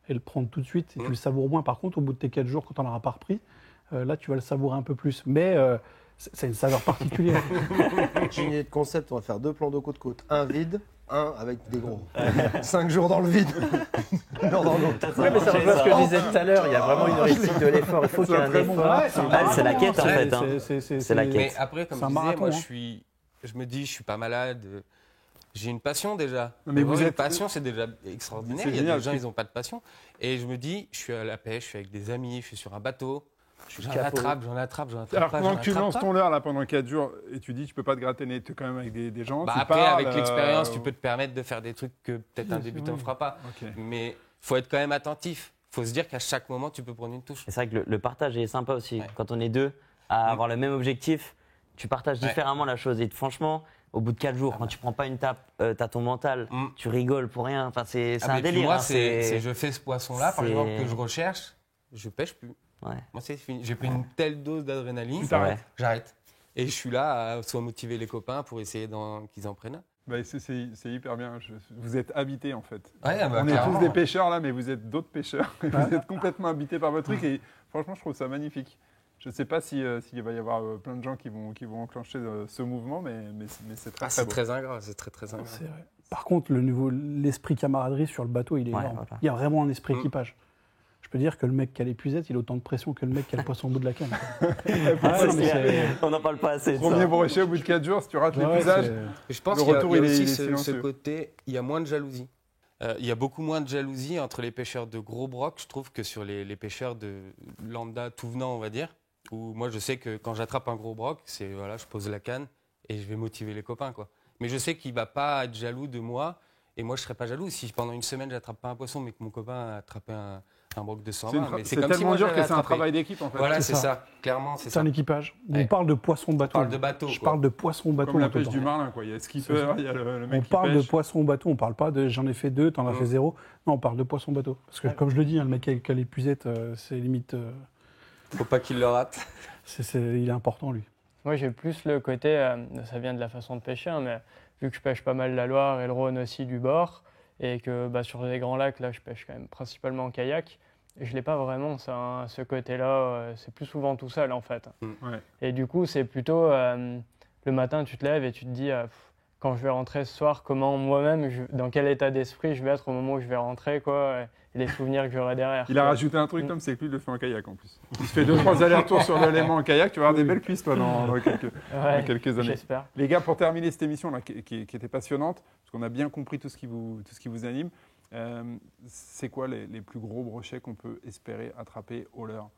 et le prendre tout de suite, et tu le savoures moins. Par contre, au bout de tes 4 jours, quand on n'aura pas repris, là, tu vas le savourer un peu plus. Mais c'est une saveur particulière. J'ai une idée de concept, on va faire 2 plans d'eau côte côte. Un vide, un avec des gros. 5 jours dans le vide. Non, non, non. Ouais, mais ça rejoint ce que je disais tout à l'heure. Il y a vraiment une heuristique de l'effort. Il faut qu'il y ait un très bon. effort. Ouais, c'est la quête, en fait, hein. C'est la Mais quête. après, comme C'est un je disais, marathon, moi, hein. je me dis, je suis pas malade. J'ai une passion déjà. Mais vous une êtes- passion, c'est déjà extraordinaire. C'est Il y a génial, des gens, c'est- ils n'ont pas de passion. Et je me dis, je suis à la pêche, je suis avec des amis, je suis sur un bateau. J'en attrape. Alors, pas, pendant j'en que tu attrape lances pas. ton leurre là pendant 4 jours et tu dis tu peux pas te gratter le nez, tu es quand même avec des gens. Bah tu après, parles, avec l'expérience, tu peux te permettre de faire des trucs que peut-être un Bien sûr, débutant ne oui. fera pas. Ok. Mais faut être quand même attentif. Faut se dire qu'à chaque moment, tu peux prendre une touche. Et c'est vrai que le partage est sympa aussi. Ouais. Quand on est deux à avoir le même objectif, tu partages Ouais. différemment la chose. Et franchement, au bout de 4 jours, quand tu prends pas une tape, t'as ton mental, Mm. tu rigoles pour rien. Enfin, c'est Ah, un mais puis délire. moi, hein, c'est je fais ce poisson-là, par c'est- exemple, que je recherche, je pêche plus. Ouais. Moi, c'est fini. J'ai pris une telle dose d'adrénaline, Tu t'arrêtes. Ouais. j'arrête. Et je suis là à soit motiver les copains pour essayer qu'ils en prennent un. Bah, c'est hyper bien. Vous êtes habités en fait. Ouais, bah, On est clairement. tous des pêcheurs là, mais vous êtes d'autres pêcheurs. Vous êtes complètement habités par votre truc et franchement, je trouve ça magnifique. Je ne sais pas s'il va y avoir plein de gens qui vont enclencher ce mouvement, mais c'est très Ah, très c'est beau. très ingrat, c'est très très ingrat. C'est vrai. Par contre, l'esprit camaraderie sur le bateau, il est Ouais, énorme. voilà. Il y a vraiment un esprit Mm. équipage. Je peux dire que le mec qui a l'épuisette, il a autant de pression que le mec qui a le poisson au bout de la canne. Ouais, non, mais c'est- on n'en parle pas assez de Premier ça. brochet au bout de 4 jours, si tu rates Ouais, l'épuisage. Et je pense Le qu'il y a, retour, il y a il est- aussi il est ce silencieux. côté, il y a moins de jalousie. Il y a beaucoup moins de jalousie entre les pêcheurs de gros brocs, je trouve, que sur les pêcheurs de lambda tout venant, on va dire. Où moi, je sais que quand j'attrape un gros broc, c'est voilà, je pose la canne et je vais motiver les copains, quoi. Mais je sais qu'il va pas être jaloux de moi et moi, je serais pas jaloux si pendant une semaine, j'attrape pas un poisson, mais que mon copain a attrapé un broc de 120. Mais C'est comme si tellement moi, dur j'avais que c'est un attrapé. travail d'équipe en fait. Voilà, C'est c'est ça. ça. Clairement, c'est C'est ça. un équipage. Ouais. On parle de poisson-bateau. On parle de bateau, Je quoi. parle de poisson-bateau. Comme la tout le pêche temps. du marlin, quoi. Il y a le skipper, il y a le On mec qui parle de pêche. poisson-bateau, on parle pas de j'en ai fait 2, t'en as fait 0. Non, on parle de poisson-bateau. Parce que comme je le dis, hein, le mec qui a l'épuisette, c'est limite. Faut pas qu'il le rate. Il est important, lui. Moi, j'ai plus le côté, ça vient de la façon de pêcher, hein, mais vu que je pêche pas mal la Loire et le Rhône aussi du bord, et que sur les grands lacs, là, je pêche quand même principalement en kayak, je l'ai pas vraiment, ça, hein, ce côté-là, c'est plus souvent tout seul, en fait. Ouais. Et du coup, c'est plutôt, le matin, tu te lèves et tu te dis, quand je vais rentrer ce soir, comment moi-même, dans quel état d'esprit je vais être au moment où je vais rentrer, quoi, et les souvenirs que j'aurai derrière. Il a quoi. rajouté un truc, Tom, c'est que lui, il le fait en kayak en plus. Il se fait 2-3 allers-retours sur l'élément en kayak. Tu vas avoir des belles cuisses, toi, dans Ouais, quelques années. j'espère. Les gars, pour terminer cette émission là, qui était passionnante, parce qu'on a bien compris tout ce qui vous anime, c'est quoi les plus gros brochets qu'on peut espérer attraper au leurre?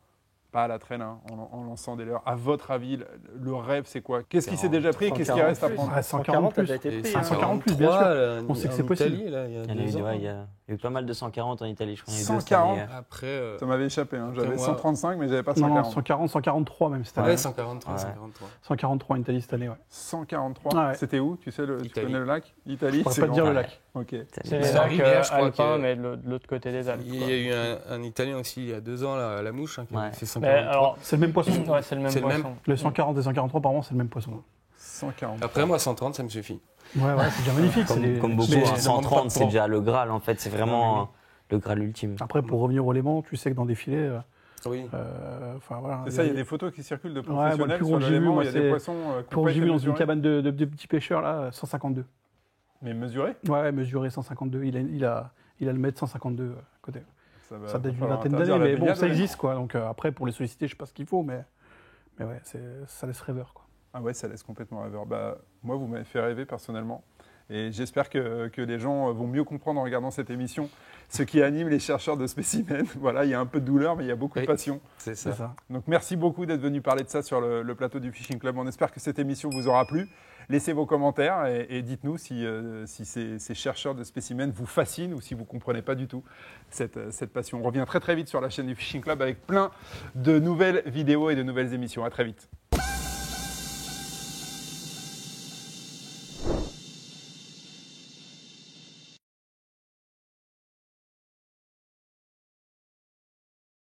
Pas à la traîne, hein, en lançant des leurres. À votre avis, le rêve, c'est quoi? Qu'est-ce qui s'est déjà pris et qu'est-ce qui reste à prendre? Ah, 140 plus. a été Et pris. Ah, hein. 140 plus, bien sûr. On sait que c'est possible. Il y a eu pas mal de 140 en Italie, je crois. Il y en a eu deux cette 140. année. Après, Ça m'avait échappé. Hein. J'avais Moi- 135, mais j'avais pas Non, non, 140. 140, 143 même cette année. ouais, 143, Ouais. 143. 143 en Italie cette année, ouais. 143. Ah ouais. C'était où? Tu sais, tu Italie. connais le lac? Italie. Je pourrais c'est pas te dire grand. le lac. Ok. C'est les C'est en lacs rivière, je crois alpins, que- mais de l'autre côté des Alpes. Il y quoi. a eu un Italien aussi il y a 2 ans, là, à la mouche, hein, qui Ouais. avait fait Mais 143. alors, C'est le même poisson. ouais, c'est le même C'est le même. poisson. Le 140 et 143, apparemment, c'est le même poisson. 140. Après, moi, 130, ça me suffit. Ouais, c'est déjà magnifique. c'est des- Comme beaucoup, mais- hein, 130, c'est déjà le Graal en fait. C'est vraiment le Graal ultime. Après, pour revenir au Léman, tu sais que dans des filets, Oui. enfin voilà. C'est ça, il y a des photos qui circulent de moi, le professionnels plus sur gros que j'ai vu, l'élément. moi, Il y a des c'est- poissons Pour qu'on j'ai vu dans une mesurés. cabane de petits pêcheurs, là, 152. Mais mesurés. Ouais, mesuré 152. Il a le mètre 152 à côté. Ça va Ça date d'une falloir vingtaine interdire d'années, la mais bon, baignade, ça ouais. existe, quoi. Donc après, pour les solliciter, je sais pas ce qu'il faut, mais ouais, ça laisse rêveur, quoi. Ah ouais, ça laisse complètement rêveur. Bah, moi, vous m'avez fait rêver personnellement. Et j'espère que les gens vont mieux comprendre en regardant cette émission ce qui anime les chercheurs de spécimens. Voilà, il y a un peu de douleur, mais il y a beaucoup de Oui. passion. C'est C'est ça. ça. Donc merci beaucoup d'être venu parler de ça sur le plateau du Fishing Club. On espère que cette émission vous aura plu. Laissez vos commentaires et dites-nous si ces chercheurs de spécimens vous fascinent ou si vous ne comprenez pas du tout cette passion. On revient très très vite sur la chaîne du Fishing Club avec plein de nouvelles vidéos et de nouvelles émissions. À très vite.